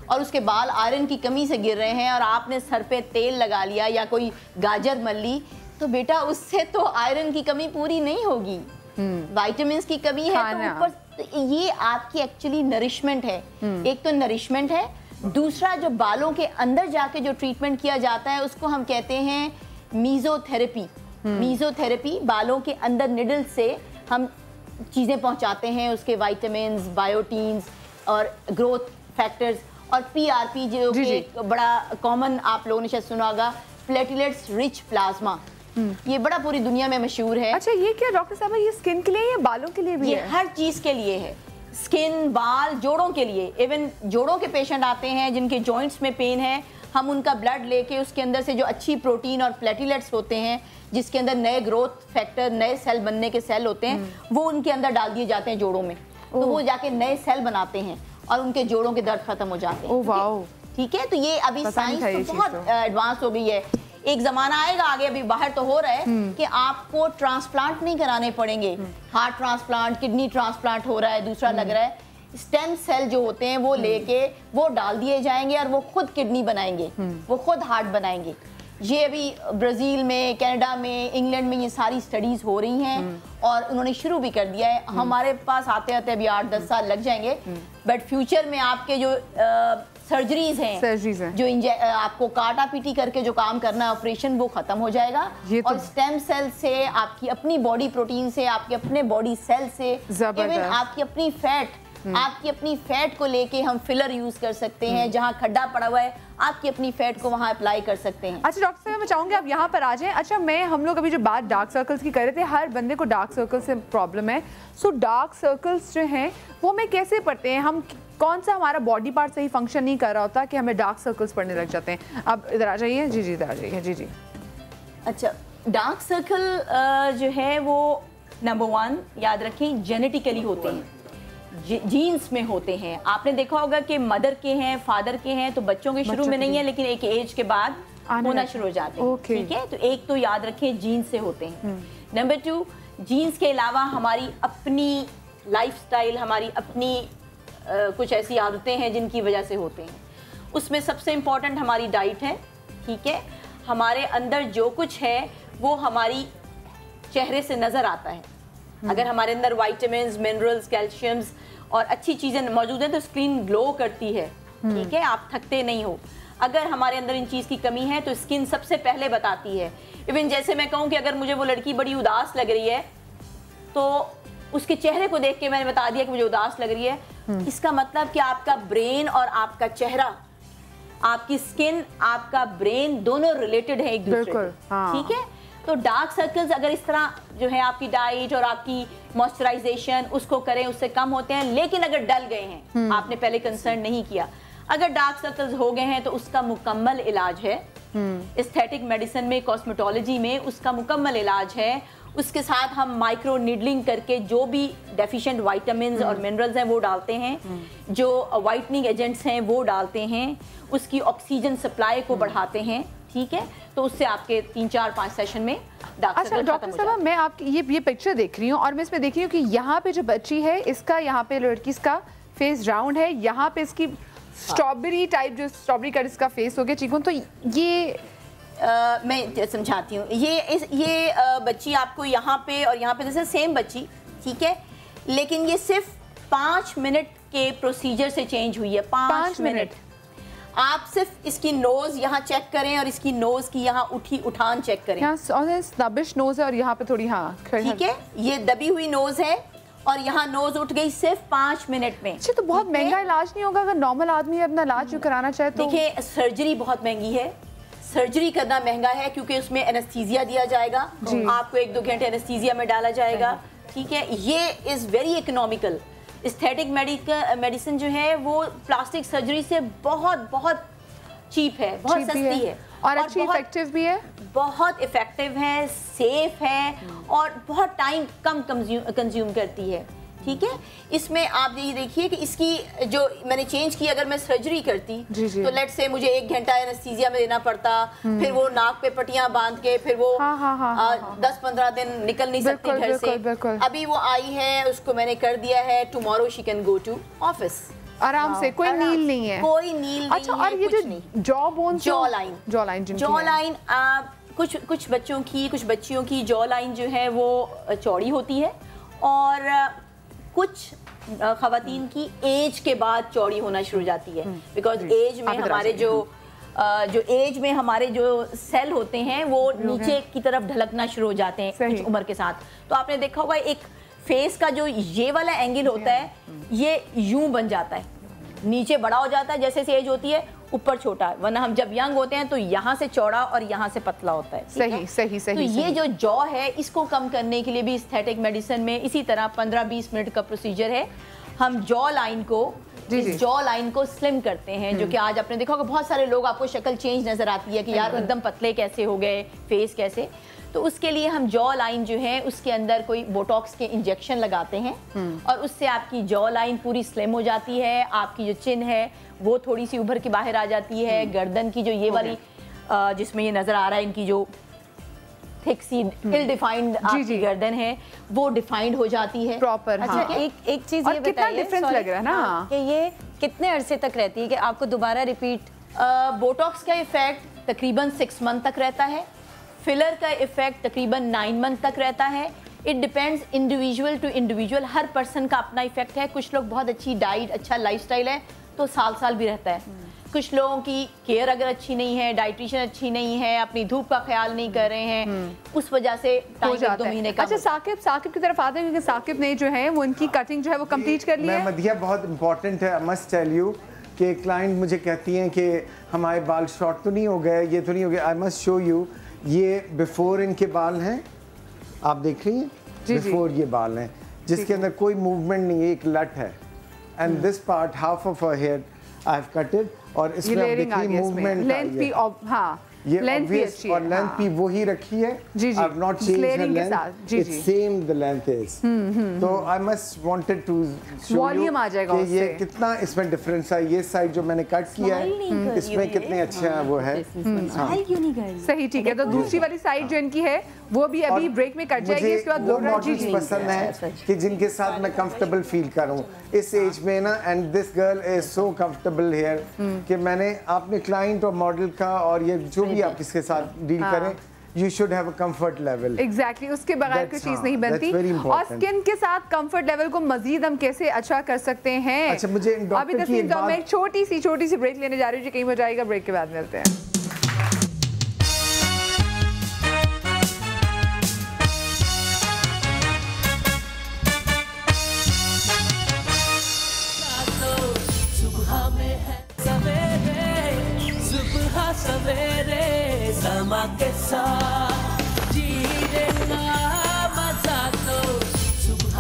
और उसके बाल आयरन की कमी से गिर रहे हैं और आपने सर पे तेल लगा लिया या कोई गाजर मल ली, तो बेटा उससे तो आयरन की कमी पूरी नहीं होगी, विटामिन्स की कमी है। तो ऊपर ये आपकी एक्चुअली नरिशमेंट है। एक तो नरिशमेंट है, दूसरा जो बालों के अंदर जाके जो ट्रीटमेंट किया जाता है उसको हम कहते हैं मीजोथेरेपी। मीजोथेरेपी, बालों के अंदर निडल से हम चीज़ें पहुंचाते हैं, उसके विटामिन्स, बायोटीन्स और ग्रोथ फैक्टर्स, और PRP जो कि एक बड़ा कॉमन आप लोगों ने शायद सुना होगा, प्लेटलेट्स रिच प्लाज्मा, ये बड़ा पूरी दुनिया में मशहूर है। अच्छा, ये क्या डॉक्टर साहब, ये स्किन के लिए या बालों के लिए भी है? हर चीज के लिए है, स्किन, बाल, जोड़ों के लिए। इवन जोड़ों के पेशेंट आते हैं जिनके जॉइंट्स में पेन है, हम उनका ब्लड लेके उसके अंदर से जो अच्छी प्रोटीन और प्लेटलेट्स होते हैं, जिसके अंदर नए ग्रोथ फैक्टर, नए सेल बनने के सेल होते हैं, वो उनके अंदर डाल दिए जाते हैं जोड़ों में, तो वो जाके नए सेल बनाते हैं और उनके जोड़ों के दर्द खत्म हो जाते हैं। ठीक है, तो ये अभी साइंस तो बहुत एडवांस हो गई है। एक जमाना आएगा आगे, अभी बाहर तो हो रहा है कि आपको ट्रांसप्लांट नहीं कराने पड़ेंगे। हार्ट ट्रांसप्लांट, किडनी ट्रांसप्लांट हो रहा है, दूसरा लग रहा है, स्टेम सेल जो होते हैं वो लेके वो डाल दिए जाएंगे और वो खुद किडनी बनाएंगे, वो खुद हार्ट बनाएंगे। ये अभी ब्राजील में, कनाडा में, इंग्लैंड में ये सारी स्टडीज हो रही हैं और उन्होंने शुरू भी कर दिया है। हमारे पास आते आते अभी 8-10 साल लग जाएंगे, बट फ्यूचर में आपके जो सर्जरीज हैं, जो आपको काटा पीटी करके जो काम करना है ऑपरेशन, वो खत्म हो जाएगा और स्टेम सेल से, आपकी अपनी बॉडी प्रोटीन से, आपके अपने बॉडी सेल से, इवन आपकी अपनी फैट को लेके हम फिलर यूज कर सकते हैं। जहां खड्डा पड़ा हुआ है, आपकी अपनी फैट को वहां अप्लाई कर सकते हैं। अच्छा डॉक्टर साहब, मैं चाहूंगी आप यहाँ पर आ जाएं। अच्छा, हम लोग अभी जो बात डार्क सर्कल्स की कर रहे थे, हर बंदे को डार्क सर्कल से प्रॉब्लम है। सो डार्क सर्कल्स जो हैं वो हमें कैसे पड़ते हैं? हम कौन सा हमारा बॉडी पार्ट सही फंक्शन नहीं कर रहा होता कि हमें डार्क सर्कल्स पड़ने लग जाते हैं? आप इधर आ जाइए। जी, इधर आ जाइए। जी। अच्छा, डार्क सर्कल जो है वो नंबर 1 याद रखें, जेनेटिकली होते हैं, जीन्स में होते हैं। आपने देखा होगा कि मदर के हैं, फादर के हैं, तो बच्चों के शुरू में नहीं है, लेकिन एक एज के बाद होना शुरू हो जाते हैं। ठीक है, तो एक तो याद रखें जीन्स से होते हैं। नंबर 2, जीन्स के अलावा हमारी अपनी लाइफस्टाइल, हमारी अपनी कुछ ऐसी आदतें हैं जिनकी वजह से होते हैं। उसमें सबसे इम्पोर्टेंट हमारी डाइट है। ठीक है, हमारे अंदर जो कुछ है वो हमारी चेहरे से नजर आता है। अगर हमारे अंदर विटामिन्स, मिनरल्स, कैल्शियम्स और अच्छी चीजें मौजूद हैं तो स्किन ग्लो करती है। ठीक है, आप थकते नहीं हो। अगर हमारे अंदर इन चीज की कमी है तो स्किन सबसे पहले बताती है। इवन जैसे मैं कहूँ कि अगर मुझे वो लड़की बड़ी उदास लग रही है तो उसके चेहरे को देख के मैंने बता दिया कि मुझे उदास लग रही है, इसका मतलब कि आपका ब्रेन और आपका चेहरा, आपकी स्किन, आपका ब्रेन दोनों रिलेटेड है एक दूसरे से। ठीक है, तो डार्क सर्कल्स अगर इस तरह जो है आपकी डाइट और आपकी मॉइस्चराइजेशन उसको करें, उससे कम होते हैं। लेकिन अगर डल गए हैं, आपने पहले कंसर्न नहीं किया, अगर डार्क सर्कल्स हो गए हैं तो उसका मुकम्मल इलाज है। एस्थेटिक मेडिसिन में, कॉस्मेटोलॉजी में उसका मुकम्मल इलाज है। उसके साथ हम माइक्रो नीडलिंग करके जो भी डेफिशिएंट विटामिन्स और मिनरल्स हैं वो डालते हैं, जो वाइटनिंग एजेंट्स हैं वो डालते हैं, उसकी ऑक्सीजन सप्लाई को बढ़ाते हैं। ठीक है, तो उससे आपके 3-4-5 सेशन में डार्क सर्कल खत्म हो जाते हैं। डॉक्टर साहब, मैं आपकी ये पिक्चर देख रही हूँ और मैं इसमें देख रही हूँ कि यहाँ पे जो बच्ची है, इसका यहाँ पे लड़की इसका फेस राउंड है, यहाँ पे इसकी स्ट्रॉबेरी टाइप, जो स्ट्रॉबेरी का इसका फेस हो गया चिकन। तो ये मैं समझाती हूँ। ये बच्ची आपको यहाँ पे और यहाँ पे जैसे सेम बच्ची, ठीक है, लेकिन ये सिर्फ 5 मिनट के प्रोसीजर से चेंज हुई है। 5 मिनट। आप सिर्फ इसकी नोज यहाँ चेक करें और इसकी नोज की यहाँ उठान चेक करें। दबिश नोज है और यहाँ पे थोड़ी, हाँ ठीक है, ये दबी हुई नोज है और यहाँ नोज उठ गई सिर्फ 5 मिनट में। अच्छा, तो बहुत महंगा इलाज नहीं होगा अगर नॉर्मल आदमी अपना इलाज जो कराना चाहे तो? देखिए, सर्जरी बहुत महंगी है, सर्जरी करना महंगा है क्योंकि उसमें एनेस्थीसिया दिया जाएगा, आपको 1-2 घंटे एनेस्थीसिया में डाला जाएगा। ठीक है, ये is very economical. Aesthetic medicine जो है वो प्लास्टिक सर्जरी से बहुत बहुत चीप है, बहुत सस्ती है और अच्छी इफेक्टिव भी है, बहुत इफेक्टिव है, सेफ है और बहुत टाइम कम कंज्यूम करती है। ठीक है, इसमें आप ये देखिए कि इसकी जो मैंने चेंज की, अगर मैं सर्जरी करती तो लेट से मुझे 1 घंटा एनेस्थीसिया में देना पड़ता, फिर वो नाक पे पट्टियां बांध के फिर वो 10-15 दिन निकल नहीं सकती घर से। अभी वो आई है, उसको मैंने कर दिया है, tomorrow she can go to office आराम से, कोई नील नहीं है, कोई नील अच्छा, नहीं है। और ये जो जॉ बोन, जॉ लाइन कुछ बच्चों की, कुछ बच्चियों की जॉ लाइन जो है वो चौड़ी होती है और कुछ खवातीन की एज के बाद चौड़ी होना शुरू हो जाती है, बिकॉज एज में हमारे जो एज में हमारे जो सेल होते हैं वो नीचे की तरफ ढलकना शुरू हो जाते हैं कुछ उम्र के साथ। तो आपने देखा होगा एक फेस का जो ये वाला एंगल होता है ये यूं बन जाता है, नीचे बड़ा हो जाता है जैसे जैसे एज होती है, ऊपर छोटा, वरना हम जब यंग होते हैं तो यहाँ से चौड़ा और यहाँ से पतला होता है। सही सही सही। तो ये जो जॉ है इसको कम करने के लिए भी एस्थेटिक मेडिसिन में इसी तरह 15-20 मिनट का प्रोसीजर है। हम जॉ लाइन को जॉ लाइन को स्लिम करते हैं, जो कि आज आपने देखा होगा बहुत सारे लोग आपको शक्ल चेंज नजर आती है कि यार एकदम पतले कैसे हो गए, फेस कैसे। तो उसके लिए हम जॉ लाइन जो है उसके अंदर कोई बोटॉक्स के इंजेक्शन लगाते हैं और उससे आपकी जॉ लाइन पूरी स्लिम हो जाती है। आपकी जो चिन है वो थोड़ी सी उभर के बाहर आ जाती है। गर्दन की जो ये वाली जिसमें ये नजर आ रहा है इनकी जो थिक सी इल डिफाइंड आपकी गर्दन है वो डिफाइंड हो जाती है प्रॉपर। अच्छा एक चीज ये बताइए, डिफरेंस लग रहा है ना कि ये कितने अरसे तक रहती है कि आपको दोबारा रिपीट? बोटॉक्स का इफेक्ट तकरीबन 6 मंथ तक रहता है, फिलर का इफेक्ट तकरीबन 9 मंथ तक रहता है। It depends individual to individual, हर पर्सन का अपना इफेक्ट है। कुछ लोग बहुत अच्छी डाइट, अच्छा लाइफस्टाइल है तो साल भी रहता है। कुछ लोगों की केयर अगर अच्छी नहीं है, डाइटिशियन अच्छी नहीं है, अपनी धूप का ख्याल नहीं कर रहे हैं, उस वजह से टाइम 2 महीने का। अच्छा साकिब की तरफ आते हैं क्योंकि साकिब ने जो है वो इनकी कटिंग जो है वो कंप्लीट कर ली है। मदिया बहुत इंपॉर्टेंट है, आई मस्ट टेल यू कि क्लाइंट मुझे कहती हैं कि हमारे बाल शॉर्ट तो नहीं हो गए, ये तो नहीं हो गया। आई मस्ट शो यू, ये बिफोर इनके बाल हैं, आप देख रही हैं, बिफोर ये बाल हैं जिसके अंदर कोई मूवमेंट नहीं है, एक लट है। And this part half of her hair I have cutted और इसमें आप देखिए मूवमेंट लेंथ भी हाँ ये लेंथ भी अच्छी है और लेंथ भी वही रखी है। I have not changed the length, it's same the length is. तो I must wanted to volume आ जाएगा उससे, ये कितना इसमें डिफरेंस है। ये साइड जो मैंने कट किया है इसमें कितने अच्छे हैं वो है। सही ठीक है। तो दूसरी वाली साइड जो इनकी है वो भी अभी ब्रेक में कट जाएगी, इसके बाद वो मॉडल्स पसंद है कि जिनके साथ मैं कंफर्टेबल फील करूं इस एज में ना। And this girl is so comfortable here कि मैंने आपने क्लाइंट और मॉडल का और ये जो भी आप किसके साथ डील करें, you should have a comfort level. Exactly, उसके बगैर कोई चीज नहीं बनती। और स्किन के साथ कंफर्ट लेवल को मजीद हम कैसे अच्छा कर सकते हैं? अच्छा मुझे अभी मैं एक छोटी सी ब्रेक लेने जा रही हूँ, कहीं हो जाएगा, ब्रेक के बाद मिलते हैं। सवेरे समा के साथ जीना मजा तो सुबह।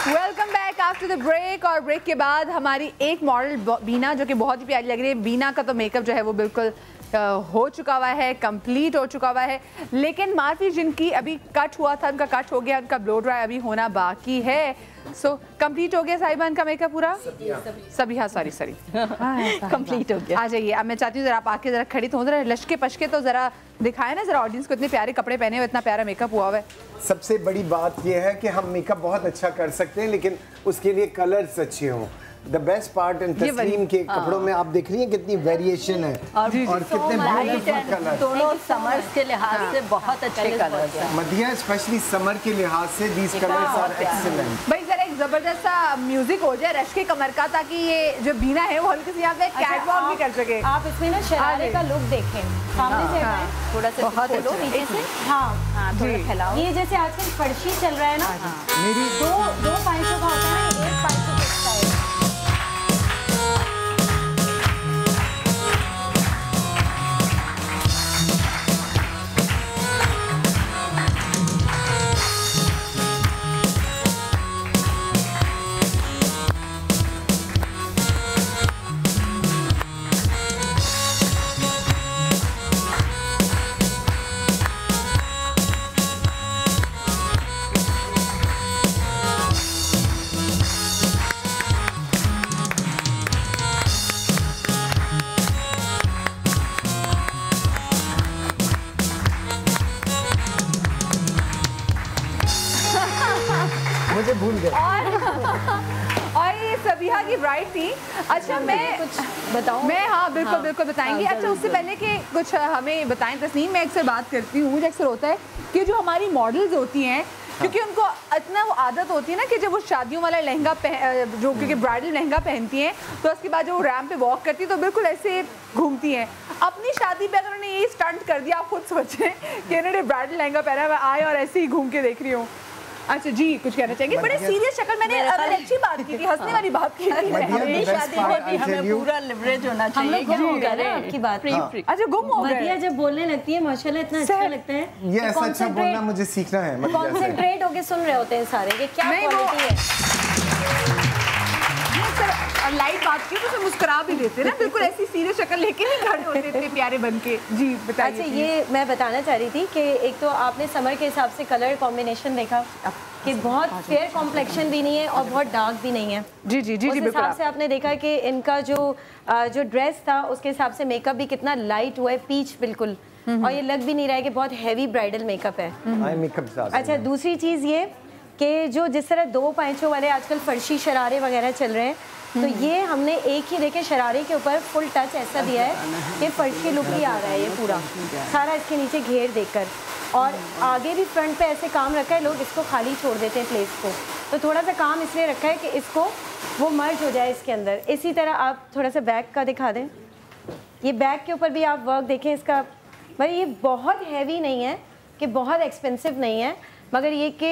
Welcome back after the break. और ब्रेक के बाद हमारी एक मॉडल बीना जो कि बहुत ही प्यारी लग रही है। बीना का तो मेकअप जो है वो बिल्कुल हो चुका हुआ है, कंप्लीट हो चुका हुआ है, लेकिन मार्फी जिनकी अभी कट हुआ था उनका कट हो गया, उनका ब्लो ड्राई अभी होना बाकी है। सो कंप्लीट हो गया साहिबान का मेकअप पूरा? सभी हाँ सॉरी कंप्लीट हो गया। आ जाइए। अब मैं चाहती हूँ जरा आप आके जरा खड़ी तो जरा लश्के पशके तो जरा दिखाए ना जरा ऑडियंस को, इतने प्यारे कपड़े पहने हुए, इतना प्यारा मेकअप हुआ हुआ है। सबसे बड़ी बात यह है कि हम मेकअप बहुत अच्छा कर सकते हैं लेकिन उसके लिए कलर्स अच्छे हों। द बेस्ट पार्ट इन तस्लीम के कपड़ों में आप देख रही हैं कितनी वेरिएशन है और कितने ब्यूटीफुल कलर। दोनों समर्स के लिहाज से बहुत अच्छे कलर्स हैं। मदिया स्पेशली समर के लिहाज से दीस कलर्स आर एक्सीलेंट। भाई जरा एक जबरदस्त सा म्यूजिक हो जाए रश के कमर का, ताकि ये जो बीना है वो हल्की सी यहाँ पे कैट वॉक भी कर सके। आप इसमें ना शरारे का लुक देखें, सामने से थोड़ा सा बहुत नीचे से, हाँ थोड़ा फैलाओ। ये जैसे आजकल फर्शी चल रहा है ना, मेरी दो 500 का होता है, एक 500 का है। मुझे भूल गए। और ये सबिहा की ब्राइड थी। अच्छा मैं कुछ बताऊं? मैं हाँ बिल्कुल बताएंगी। अच्छा उससे पहले कि कुछ हमें बताएं तस्नीम, मैं अक्सर बात करती हूँ, मुझे अक्सर होता है कि जो हमारी मॉडल्स होती हैं क्योंकि उनको इतना वो आदत होती है ना कि जब वो शादियों वाला लहंगा जो क्योंकि ब्राइडल लहंगा पहनती हैं तो उसके बाद जब वो रैंप पे वॉक करती है तो बिल्कुल ऐसे घूमती हैं। अपनी शादी पे अगर उन्होंने ये स्टंट कर दिया, आप खुद सोचें कि इन्होंने ब्राइडल लहंगा पहना, मैं आए और ऐसे ही घूम के देख रही हूँ। अच्छा जी, कुछ कहना चाहेंगे? बड़े सीरियस शक्ल, मैंने अच्छी बात की थी, हंसने वाली बात की थी। शादी होती हमें पूरा लिवरेज होना चाहिए। हम लोग गुम हो गए ना आपकी बात। अच्छा, गुम हो गए। मदिया जब बोलने लगती है माशाल्लाह इतना अच्छा लगता है। ये ऐसा अच्छा बोलना मुझे सीखना है। कॉन्सेंट्रेट होके सुन रहे होते हैं सारे कि क्या क्वालिटी है। और लाइट बात की तो फिर मुस्कुरा भी देते ना, बिल्कुल ऐसी सीरियस शक्ल लेके नहीं खड़े होते इतने प्यारे बन के। जी बताइए। अच्छा, ये मैं बताना चाह रही थी कि एक तो आपने समर के हिसाब से कलर कॉम्बिनेशन देखा कि बहुत फेयर कॉम्प्लेक्शन भी नहीं है और बहुत डार्क भी नहीं है। जी जी जी, उस हिसाब से आपने देखा कि इनका जो ड्रेस था उसके हिसाब से मेकअप भी कितना लाइट हुआ है, पीच बिल्कुल, और ये लग भी नहीं रहा है कि बहुत हैवी ब्राइडल मेकअप है। अच्छा, दूसरी चीज़ ये कि जो जिस तरह 2 पैंचों वाले आजकल फर्शी शरारे वगैरह चल रहे हैं, तो ये हमने एक ही देखे शरारे के ऊपर फुल टच ऐसा दिया है कि फर्शी लुक ही आ रहा है ये पूरा सारा इसके नीचे घेर देकर, और आगे भी फ्रंट पे ऐसे काम रखा है, लोग इसको खाली छोड़ देते हैं प्लेस को, तो थोड़ा सा काम इसलिए रखा है कि इसको वो मर्ज हो जाए इसके अंदर। इसी तरह आप थोड़ा सा बैक का दिखा दें, ये बैक के ऊपर भी आप वर्क देखें इसका, भाई ये बहुत हैवी नहीं है कि बहुत एक्सपेंसिव नहीं है, मगर ये कि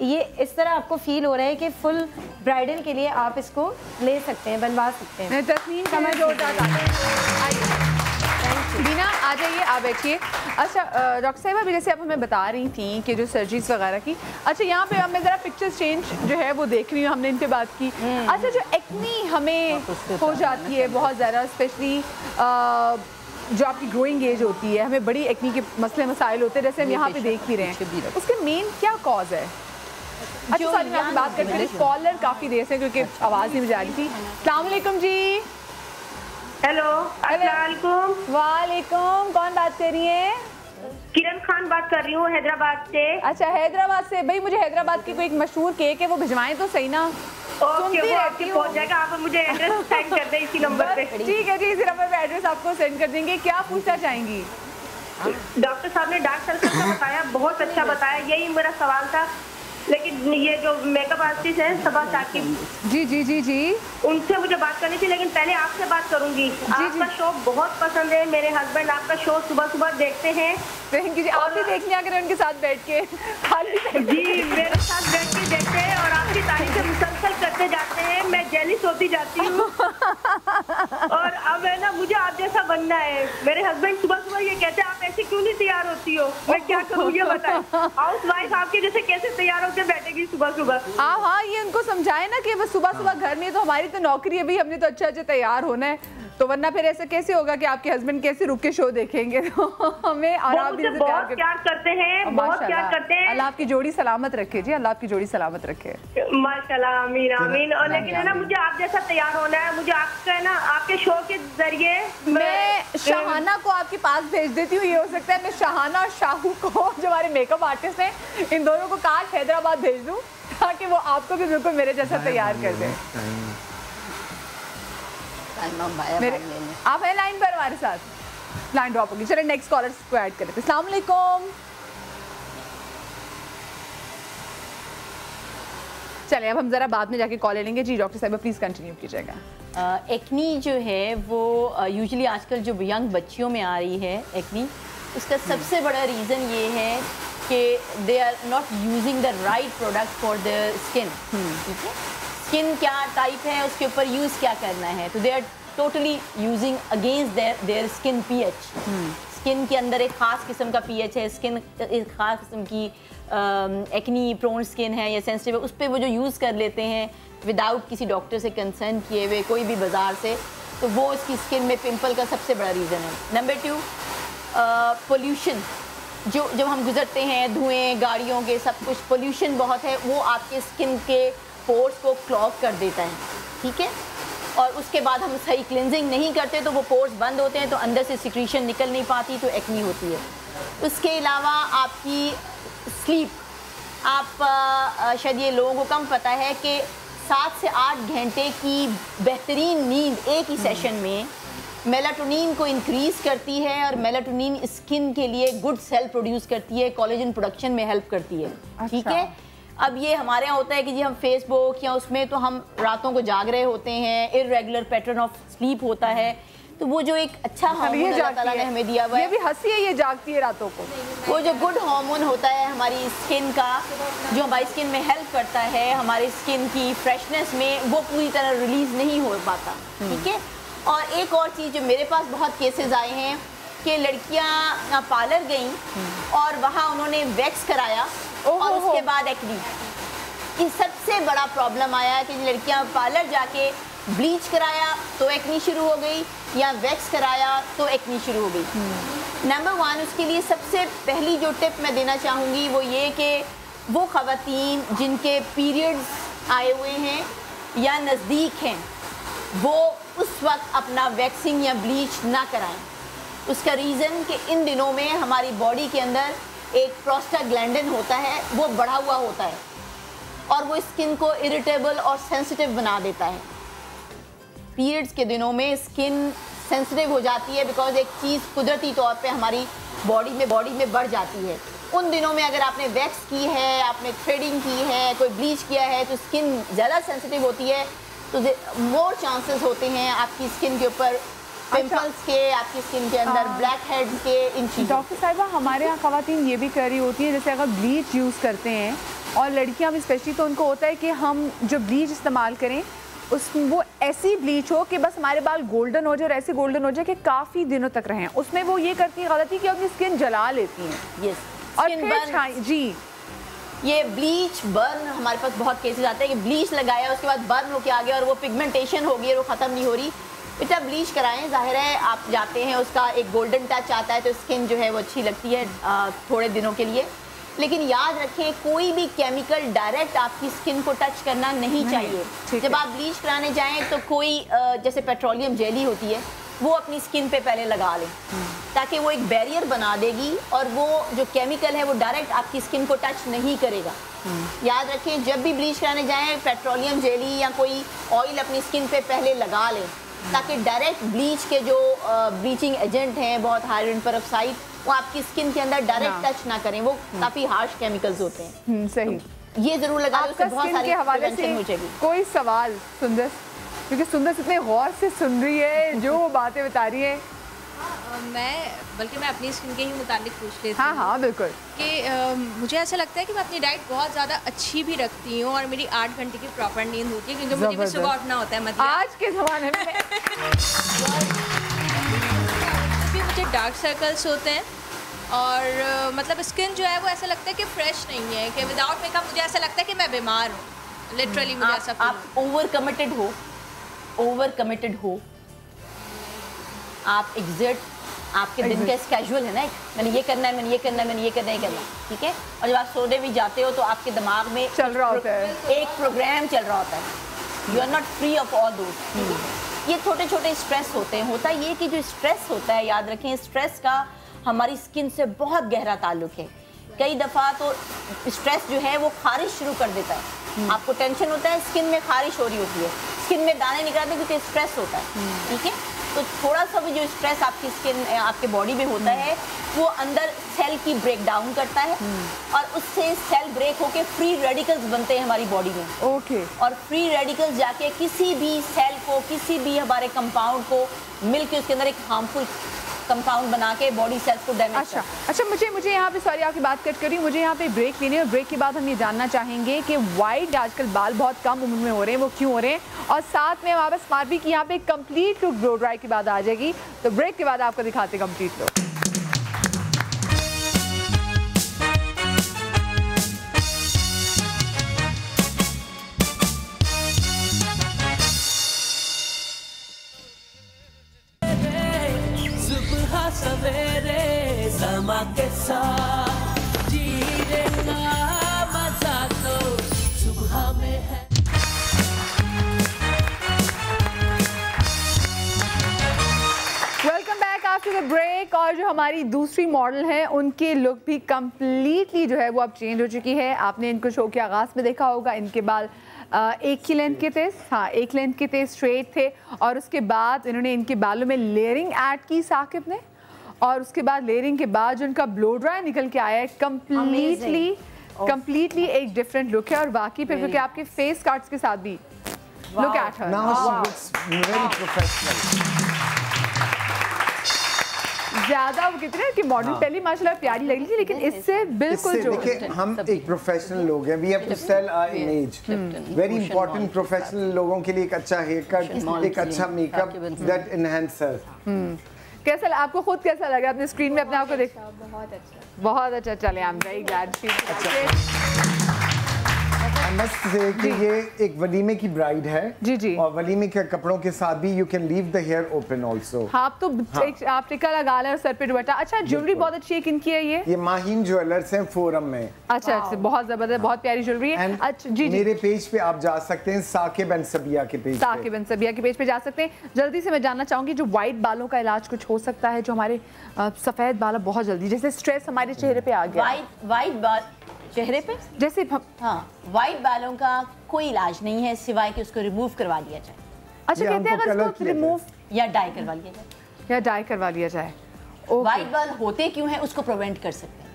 ये इस तरह आपको फील हो रहा है कि फुल ब्राइडल के लिए आप इसको ले सकते हैं, बनवा सकते हैं। तस्मीन समझ बीना आ जाइए, आप बैठिए। अच्छा डॉक्टर साहिबा, अभी जैसे आप हमें बता रही थी कि जो सर्जरीज वगैरह की, अच्छा यहाँ पे हमें ज़रा पिक्चर्स चेंज जो है वो देख रही हूँ, हमने इन पे बात की। अच्छा, जो एक्नी हमें हो जाती है बहुत ज़्यादा, स्पेशली जो आपकी ग्रोइंग एज होती है, हमें बड़ी एक्नी के मसले मसाइल होते हैं, जैसे हम यहाँ पे देख ही रहे हैं, उसके मेन क्या कॉज है? अच्छा सॉरी, मैं आपसे बात करती हूँ, कॉलर काफ़ी देर से क्योंकि आवाज़ नहीं जा रही थी। अस्सलाम वालेकुम जी। हेलो, अस्सलाम वालेकुम, कौन बात कर रही है? किरण खान बात कर रही हूँ, हैदराबाद से। अच्छा, हैदराबाद से। भाई मुझे हैदराबाद की कोई एक मशहूर केक है, वो भिजवाएं तो सही ना। ओके, वो आपके पहुंच जाएगा, आप मुझे एड्रेस सेंड कर दें इसी नंबर पे। ठीक है जी, इसी नंबर पे एड्रेस आपको सेंड कर देंगे। क्या पूछना चाहेंगी? डॉक्टर साहब ने डार्क सर्कल का बताया, बहुत अच्छा बताया, यही मेरा सवाल था। लेकिन ये जो मेकअप आर्टिस्ट है सबा साकिब, जी जी जी जी, उनसे मुझे बात करनी थी, लेकिन पहले आपसे बात करूंगी। आपका शो बहुत पसंद है, मेरे हस्बैंड आपका शो सुबह सुबह देखते हैं। थैंक यू जी, आप भी देखने आ गए उनके साथ बैठ के खाली जी, मेरे साथ बैठ के देखते हैं और आपकी तारीफें मुसलसल करते जाते हैं, मैं जेलिस होती जाती हूँ। और अब है ना, मुझे आप जैसा बनना है। मेरे हस्बैंड सुबह सुबह ये कहते हैं, आप ऐसे क्यों नहीं तैयार होती हो? मैं क्या करूँ ये बताएं। हाउस वाइफ आपके जैसे कैसे तैयार होकर बैठेगी सुबह सुबह? हाँ, ये उनको समझाए ना कि बस सुबह सुबह घर में, तो हमारी तो नौकरी है भाई, हमने तो अच्छा तैयार होना है, तो वरना फिर ऐसा कैसे होगा कि आपके हस्बैंड कैसे रुक के शो देखेंगे? तो हमें आराम भी बहुत प्यार करते हैं, बहुत प्यार करते हैं। अल्लाह आपकी जोड़ी सलामत रखे जी, अल्लाह आपकी जोड़ी सलामत रखे। माशाल्लाह, आमीन आमीन। और लेकिन है ना, मुझे आप जैसा तैयार होना है, मुझे आपका है ना, आपके शो के जरिए मैं शाहाना को आपके पास भेज देती हूँ। ये हो सकता है मैं शाहाना और शाहू को, जो हमारे मेकअप आर्टिस्ट हैं, इन दोनों को काश हैदराबाद भेज दूँ ताकि वो आपको भी बिल्कुल मेरे जैसा तैयार कर दें। आप है लाइन पर हमारे साथ, लाइन ड्रॉप होगी। चलिए नेक्स्ट कॉलर को ऐड कर लेते हैं। अस्सलाम वालेकुम। चलिए अब हम जरा बाद में जाके कॉल ले लेंगे। जी डॉक्टर साहब प्लीज कंटिन्यू कीजिएगा। एक्नी जो है वो यूजुअली आजकल जो यंग बच्चियों में आ रही है एक्नी, उसका सबसे बड़ा रीज़न ये है कि they are not using the right product for their skin. ठीक है, स्किन क्या टाइप है, उसके ऊपर यूज़ क्या करना है, तो they are totally using against their skin pH. Skin के अंदर एक ख़ास किस्म का पीएच है, स्किन एक ख़ास किस्म की एक्नी प्रोन स्किन है या सेंसिटिव है, उस पर वो जो यूज़ कर लेते हैं विदाउट किसी डॉक्टर से कंसर्न किए हुए, कोई भी बाज़ार से, तो वो उसकी स्किन में पिंपल का सबसे बड़ा रीज़न है। Number 2, pollution. जो जब हम गुजरते हैं, धुएँ गाड़ियों के, सब कुछ पोल्यूशन बहुत है, वो आपके स्किन के पोर्स को क्लॉग कर देता है। ठीक है, और उसके बाद हम सही क्लिनजिंग नहीं करते तो वो पोर्स बंद होते हैं, तो अंदर से सिक्रीशन निकल नहीं पाती, तो एक्नी होती है। उसके अलावा आपकी स्लीप, आप शायद ये लोगों को कम पता है कि 7 से 8 घंटे की बेहतरीन नींद एक ही सेशन में मेलाटोनिन को इंक्रीज़ करती है, और मेलाटोनिन स्किन के लिए गुड सेल प्रोड्यूस करती है, कोलेजन प्रोडक्शन में हेल्प करती है। ठीक है, अब ये हमारे यहाँ होता है कि जी हम फेसबुक या उसमें तो हम रातों को जाग रहे होते हैं, इर्रेगुलर पैटर्न ऑफ स्लीप होता है, तो वो जो एक अच्छा हार्मोन अल्लाह ताला ने हमें दिया हुआ है, ये भी हंसी है, ये जागती है रातों को। वो जो गुड हार्मोन होता है हमारी स्किन का, जो हमारी स्किन में हेल्प करता है, हमारी स्किन की फ्रेशनेस में, वो पूरी तरह रिलीज नहीं हो पाता। ठीक है। और एक और चीज़ जो मेरे पास बहुत केसेस आए हैं कि लड़कियां पार्लर गईं और वहाँ उन्होंने वैक्स कराया और उसके बाद एक्नी। ये सबसे बड़ा प्रॉब्लम आया कि लड़कियां पार्लर जाके ब्लीच कराया तो एक्नी शुरू हो गई, या वैक्स कराया तो एक्नी शुरू हो गई। नंबर 1 उसके लिए सबसे पहली जो टिप मैं देना चाहूँगी वो ये कि वो ख़वातीन जिनके पीरियड्स आए हुए हैं या नज़दीक हैं, वो उस वक्त अपना वैक्सिंग या ब्लीच ना कराएं। उसका रीज़न कि इन दिनों में हमारी बॉडी के अंदर एक प्रोस्टाग्लैंडिन होता है, वो बढ़ा हुआ होता है और वो स्किन को इरिटेबल और सेंसिटिव बना देता है। पीरियड्स के दिनों में स्किन सेंसिटिव हो जाती है बिकॉज एक चीज़ कुदरती तौर पे हमारी बॉडी में बढ़ जाती है। उन दिनों में अगर आपने वैक्स की है, आपने थ्रेडिंग की है, कोई ब्लीच किया है, तो स्किन ज़्यादा सेंसिटिव होती है, तो मोर चांसेस होते हैं आपकी स्किन के ऊपर पिंपल्स के, आपकी स्किन के अंदर ब्लैक हेड्स के, इन चीज़ों। डॉक्टर साहिबा, हमारे यहाँ ख़वातीन ये भी कर रही होती है, जैसे अगर ब्लीच यूज़ करते हैं और लड़कियाँ भी स्पेशली, तो उनको होता है कि हम जो ब्लीच इस्तेमाल करें उस वो ऐसी ब्लीच हो कि बस हमारे बाल गोल्डन हो जाए और ऐसे गोल्डन हो जाए कि काफ़ी दिनों तक रहें। उसमें वो ये करती है गलती कि अपनी स्किन जला लेती हैं। यस। और फिर जी, ये ब्लीच बर्न, हमारे पास बहुत केसेस आते हैं कि ब्लीच लगाया उसके बाद बर्न होके आ गया और वो पिगमेंटेशन हो गई और वो ख़त्म नहीं हो रही। बेटा ब्लीच कराएं, जाहिर है आप जाते हैं, उसका एक गोल्डन टच आता है तो स्किन जो है वो अच्छी लगती है थोड़े दिनों के लिए। लेकिन याद रखें कोई भी केमिकल डायरेक्ट आपकी स्किन को टच करना नहीं चाहिए। जब आप ब्लीच कराने जाएं तो कोई जैसे पेट्रोलियम जेली होती है वो अपनी स्किन पे पहले लगा लें ताकि वो एक बैरियर बना देगी और वो जो केमिकल है वो डायरेक्ट आपकी स्किन को टच नहीं करेगा। याद रखें जब भी ब्लीच कराने जाएं पेट्रोलियम जेली या कोई ऑयल अपनी स्किन पे पहले लगा लें ताकि डायरेक्ट ब्लीच के जो ब्लीचिंग एजेंट हैं, बहुत हाइड्रोजन पेरोक्साइड, वो आपकी स्किन के अंदर डायरेक्ट टच ना करें। वो काफ़ी हार्श केमिकल्स होते हैं। सही। ये जरूर लगा लो, उससे बहुत सारी प्रिवेंशन हो जाएगी। कोई सवाल सुंदर, क्योंकि सुंदर इतने गौर से सुन रही है जो बातें बता रही है। मैं अपनी स्किन के ही मुताबिक पूछ लेती हूँ। हाँ हाँ बिल्कुल। कि मुझे ऐसा लगता है कि मैं अपनी डाइट बहुत ज़्यादा अच्छी भी रखती हूँ और मेरी 8 घंटे की प्रॉपर नींद होती है क्योंकि मुझे भी सुबह उठना होता है। मतलब आज के ज़माने में मुझे डार्क सर्कल्स होते हैं और मतलब स्किन जो है वो ऐसा लगता है कि फ्रेश नहीं है, कि विदाउट मेकअप मुझे ऐसा लगता है कि मैं बीमार हूँ। लिटरली मुझे ऐसा आप ओवर कमिटेड हो, आप एग्जर्ट, आपके दिन का स्केड्यूल है ना, मैंने ये करना है, मैंने ये करना है, मैंने ये करना है, ठीक है। और जब आप सोने भी जाते हो तो आपके दिमाग में चल रहा होता है, एक प्रोग्राम चल रहा होता है। You are not free of all those. ये छोटे छोटे स्ट्रेस होते हैं। होता ये कि जो स्ट्रेस होता है, याद रखें स्ट्रेस का हमारी स्किन से बहुत गहरा ताल्लुक है। कई दफ़ा तो स्ट्रेस जो है वो खारिश शुरू कर देता है। आपको टेंशन होता है, स्किन में खारिश हो रही होती है, स्किन में दाने निकलते हैं क्योंकि स्ट्रेस होता है, ठीक है। तो थोड़ा सा भी जो स्ट्रेस आपकी स्किन, आपके बॉडी में होता है, वो अंदर सेल की ब्रेक डाउन करता है और उससे सेल ब्रेक होके फ्री रेडिकल्स बनते हैं हमारी बॉडी में। ओके। और फ्री रेडिकल्स जाके किसी भी सेल को, किसी भी हमारे कंपाउंड को मिलके उसके अंदर एक हार्मफुल कंपाउंड बना के बॉडी सेल्स को डैमेज। अच्छा मुझे यहाँ पे, सॉरी आपकी बात कट करी, मुझे यहाँ पे ब्रेक लेनी है और ब्रेक के बाद हम ये जानना चाहेंगे कि वाइट आजकल बाल बहुत कम उम्र में हो रहे हैं, वो क्यों हो रहे हैं, और साथ में हमारे पास स्मार्ट भी की यहाँ पे कंप्लीट लुक ब्लो ड्राई के बाद आ जाएगी। तो ब्रेक के बाद आपको दिखाते कंप्लीट लुक। सवेरे समा के साथ जीने का मजा तो सुबह में है। Welcome back after the break. और जो हमारी दूसरी मॉडल है उनकी लुक भी कम्प्लीटली जो है वो अब चेंज हो चुकी है। आपने इनको शो के आगाज़ में देखा होगा, इनके बाल एक ही लेंथ के थे, हाँ एक लेंथ के थे, स्ट्रेट थे, और उसके बाद इन्होंने इनके बालों में लेयरिंग ऐड की साकिब ने, और उसके बाद लेयरिंग के बाद जो उनका ब्लो ड्राई निकल के आया है कम्प्लीटली एक डिफरेंट लुक है। और बाकी फिर क्योंकि आपके फेस कट्स के साथ भी Look at her. Now she looks very professional. ज्यादा वो कितने कि मॉडर्न पहली माशाल्लाह प्यारी लगी थी, लेकिन इससे बिल्कुल जो देखिए हम एक प्रोफेशनल लोग हैं, we have to sell our image. Very important professional लोगों के लिए एक अच्छा हेयर कट, एक अच्छा मेकअप दैट एनहांसेस। कैसा आपको खुद कैसा लगा अपने स्क्रीन में अपने आप को देख? बहुत अच्छा, बहुत अच्छा। चले आई एम वेरी ग्लैड। मस्त से कि ये एक वलीमे की ब्राइड है जी जी, और वलीमे के कपड़ों के साथ भी you can leave the hair open also. हाँ, आप तो आप टिक्का लगा लें और सर पे दुपट्टा। अच्छा, ज्वेलरी बहुत अच्छी है, किनकी है ये? ये माहीन ज्वेलर्स हैं फोरम में। अच्छा, बहुत जबरदस्त, बहुत प्यारी ज्वेलरी है। अच्छा जी, मेरे पेज पे आप जा सकते हैं, साकिब एंड सबिया के पेज, साकिब एंड सबिया के पेज पे जा सकते हैं। जल्दी से मैं जानना चाहूंगी, जो व्हाइट बालों का इलाज कुछ हो सकता है, जो हमारे सफेद बाल बहुत जल्दी, जैसे स्ट्रेस हमारे चेहरे पे आ गया, व्हाइट बाल चेहरे पे, जैसे हाँ, व्हाइट बालों का कोई इलाज नहीं है सिवाय कि उसको रिमूव करवा दिया जाए। अच्छा, कहते हैं अगर उसको रिमूव या डाई करवा लिया जाए, या डाई करवा लिया जाए। व्हाइट बाल होते क्यों हैं उसको प्रिवेंट कर सकते हैं।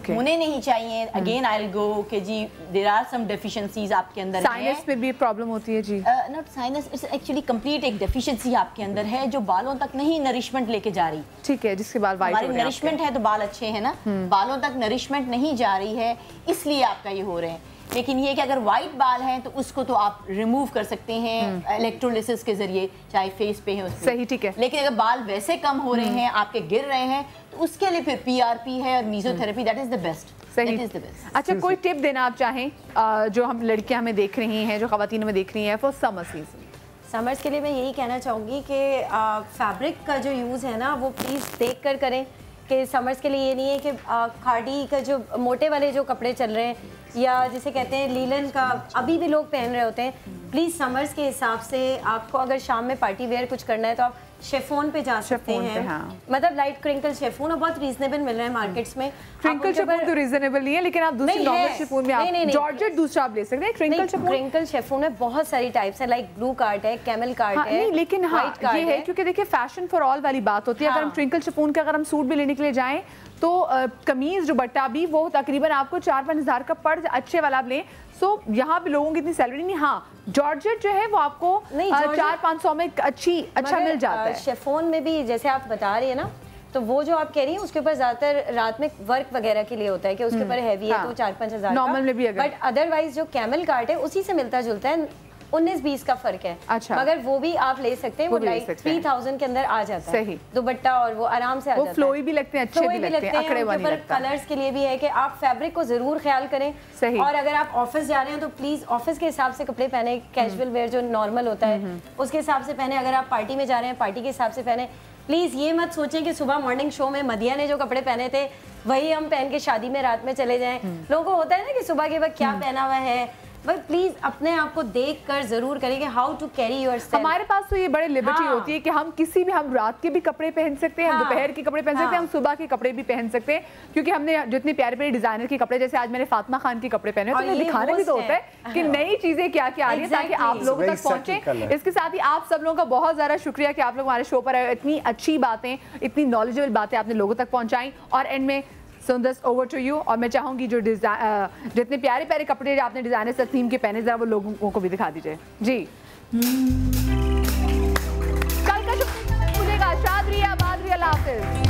होने नहीं चाहिए। अगेन आई विल गो कि जी देयर आर सम डेफिशिएंसीज आपके अंदर है। साइनस में भी प्रॉब्लम होती है जी? Not sinus, it's actually complete एक डेफिशिएंसी आपके अंदर है जो बालों तक नहीं नरिशमेंट लेके जा रही। ठीक है, जिसके बाल वाइट हो रहे हैं। हमारी नरिशमेंट है तो बाल अच्छे हैं ना, बालों तक नरिशमेंट नहीं जा रही है इसलिए आपका ये हो रहे हैं। लेकिन ये कि अगर वाइट बाल हैं तो उसको तो आप रिमूव कर सकते हैं इलेक्ट्रोलिसिस के जरिए, चाहे फेस पे है उस पे। सही, ठीक है। लेकिन अगर बाल वैसे कम हो रहे हैं, आपके गिर रहे हैं, तो उसके लिए फिर पीआरपी है और mesotherapy, that is the best. सही। अच्छा, कोई टिप देना आप चाहें जो हम लड़कियां हमें देख रही हैं, जो खवातीन हमें देख रही हैं फॉर समर सीजन? समर्स के लिए मैं यही कहना चाहूँगी कि फैब्रिक का जो यूज़ है ना वो प्लीज़ देख कर करें। कि समर्स के लिए ये नहीं है कि खाड़ी का जो मोटे वाले जो कपड़े चल रहे हैं या जिसे कहते हैं लीलन का अभी भी लोग पहन रहे होते हैं, प्लीज़ समर्स के हिसाब से आपको अगर शाम में पार्टी वेयर कुछ करना है तो आप शेफोन पे जा सकते हैं। हाँ। मतलब लाइट क्रिंकल शेफोन और बहुत रीजनेबल मिल रहे हैं मार्केट्स में। क्रिंकल शेफोन तो रीजनेबल नहीं है, लेकिन आप दूसरी नॉर्मल शेफोन में आप जॉर्जेट दूसरा आप ले सकते हैं। क्रिंकल शेफोन, क्रिंकल शेफोन में बहुत सारी टाइप्स है, लाइक ब्लू कार्ट है, कैमल कार्ट है। नहीं, लेकिन हाँ ये है क्योंकि देखिए फैशन फॉर ऑल वाली बात होती है। अगर हम क्रिंकल शेफोन का अगर हम सूट भी लेने के लिए जाएं तो कमीज दुपट्टा भी वो तकरीबन आपको 4-5 हज़ार का पड़ अच्छे वाला आप लें। सो यहाँ पे लोगों की इतनी सैलरी नहीं। हाँ, जॉर्जेट जो है वो आपको 400-500 में अच्छा मिल जाता है। शेफोन में भी जैसे आप बता रही है ना, तो वो जो आप कह रही हैं उसके ऊपर ज्यादातर रात में वर्क वगैरह के लिए होता है कि उसके ऊपर हैवी है तो 4-5 हज़ार नॉर्मल में भी। बट अदरवाइज जो कैमल कार्ट है उसी से मिलता जुलता है, 19-20 का फर्क है। अच्छा। मगर वो भी आप ले सकते हैं, वो लाइक 3000 के अंदर आ जाता है। सही। दुपट्टा और वो आराम से आ जाता है। वो फ्लोई भी लगते हैं, अच्छे भी लगते हैं, अकड़े वाले लगते हैं। कलर्स के लिए भी है कि आप फैब्रिक को जरूर ख्याल करें। सही। और अगर आप ऑफिस जा रहे हैं तो प्लीज ऑफिस के हिसाब से कपड़े पहने, कैजुअल वेयर जो नॉर्मल होता है उसके हिसाब से पहने। अगर आप पार्टी में जा रहे हैं पार्टी के हिसाब से पहने। प्लीज ये मत सोचें कि सुबह मॉर्निंग शो में मदिया ने जो कपड़े पहने थे वही हम पहन के शादी में रात में चले जाएं। लोगों को होता है ना कि सुबह के वक्त क्या पहना हुआ है, बट प्लीज अपने आप को देख कर जरूर करें कि हाउ टू कैरी योरसेल्फ। हमारे पास तो ये बड़े लिबर्टी होती है कि हम किसी भी, हम रात के भी कपड़े पहन सकते हैं, दोपहर के कपड़े पहन सकते हैं, हम सुबह के कपड़े भी पहन सकते हैं, क्योंकि हमने जितने प्यारे प्यारे डिजाइनर के कपड़े, जैसे आज मैंने फातिमा खान के कपड़े पहने, तो उन्हें दिखाने भी तो होता है कि नई चीजें क्या क्या आ रही है ताकि आप लोगों तक पहुंचे। इसके साथ ही आप सब लोगों का बहुत ज्यादा शुक्रिया कि आप लोग हमारे शो पर आए, इतनी अच्छी बातें, इतनी नॉलेजेबल बातें आपने लोगों तक पहुंचाई। और एंड में सुंदर ओवर टू यू, और मैं चाहूंगी जो जितने प्यारे प्यारे कपड़े आपने डिजाइनर से थीम के पहने, जरा वो लोगों को भी दिखा दीजिए जी। कल का शुक्रिया, शाद रिया, बाद रिया, अल्लाह हाफिज।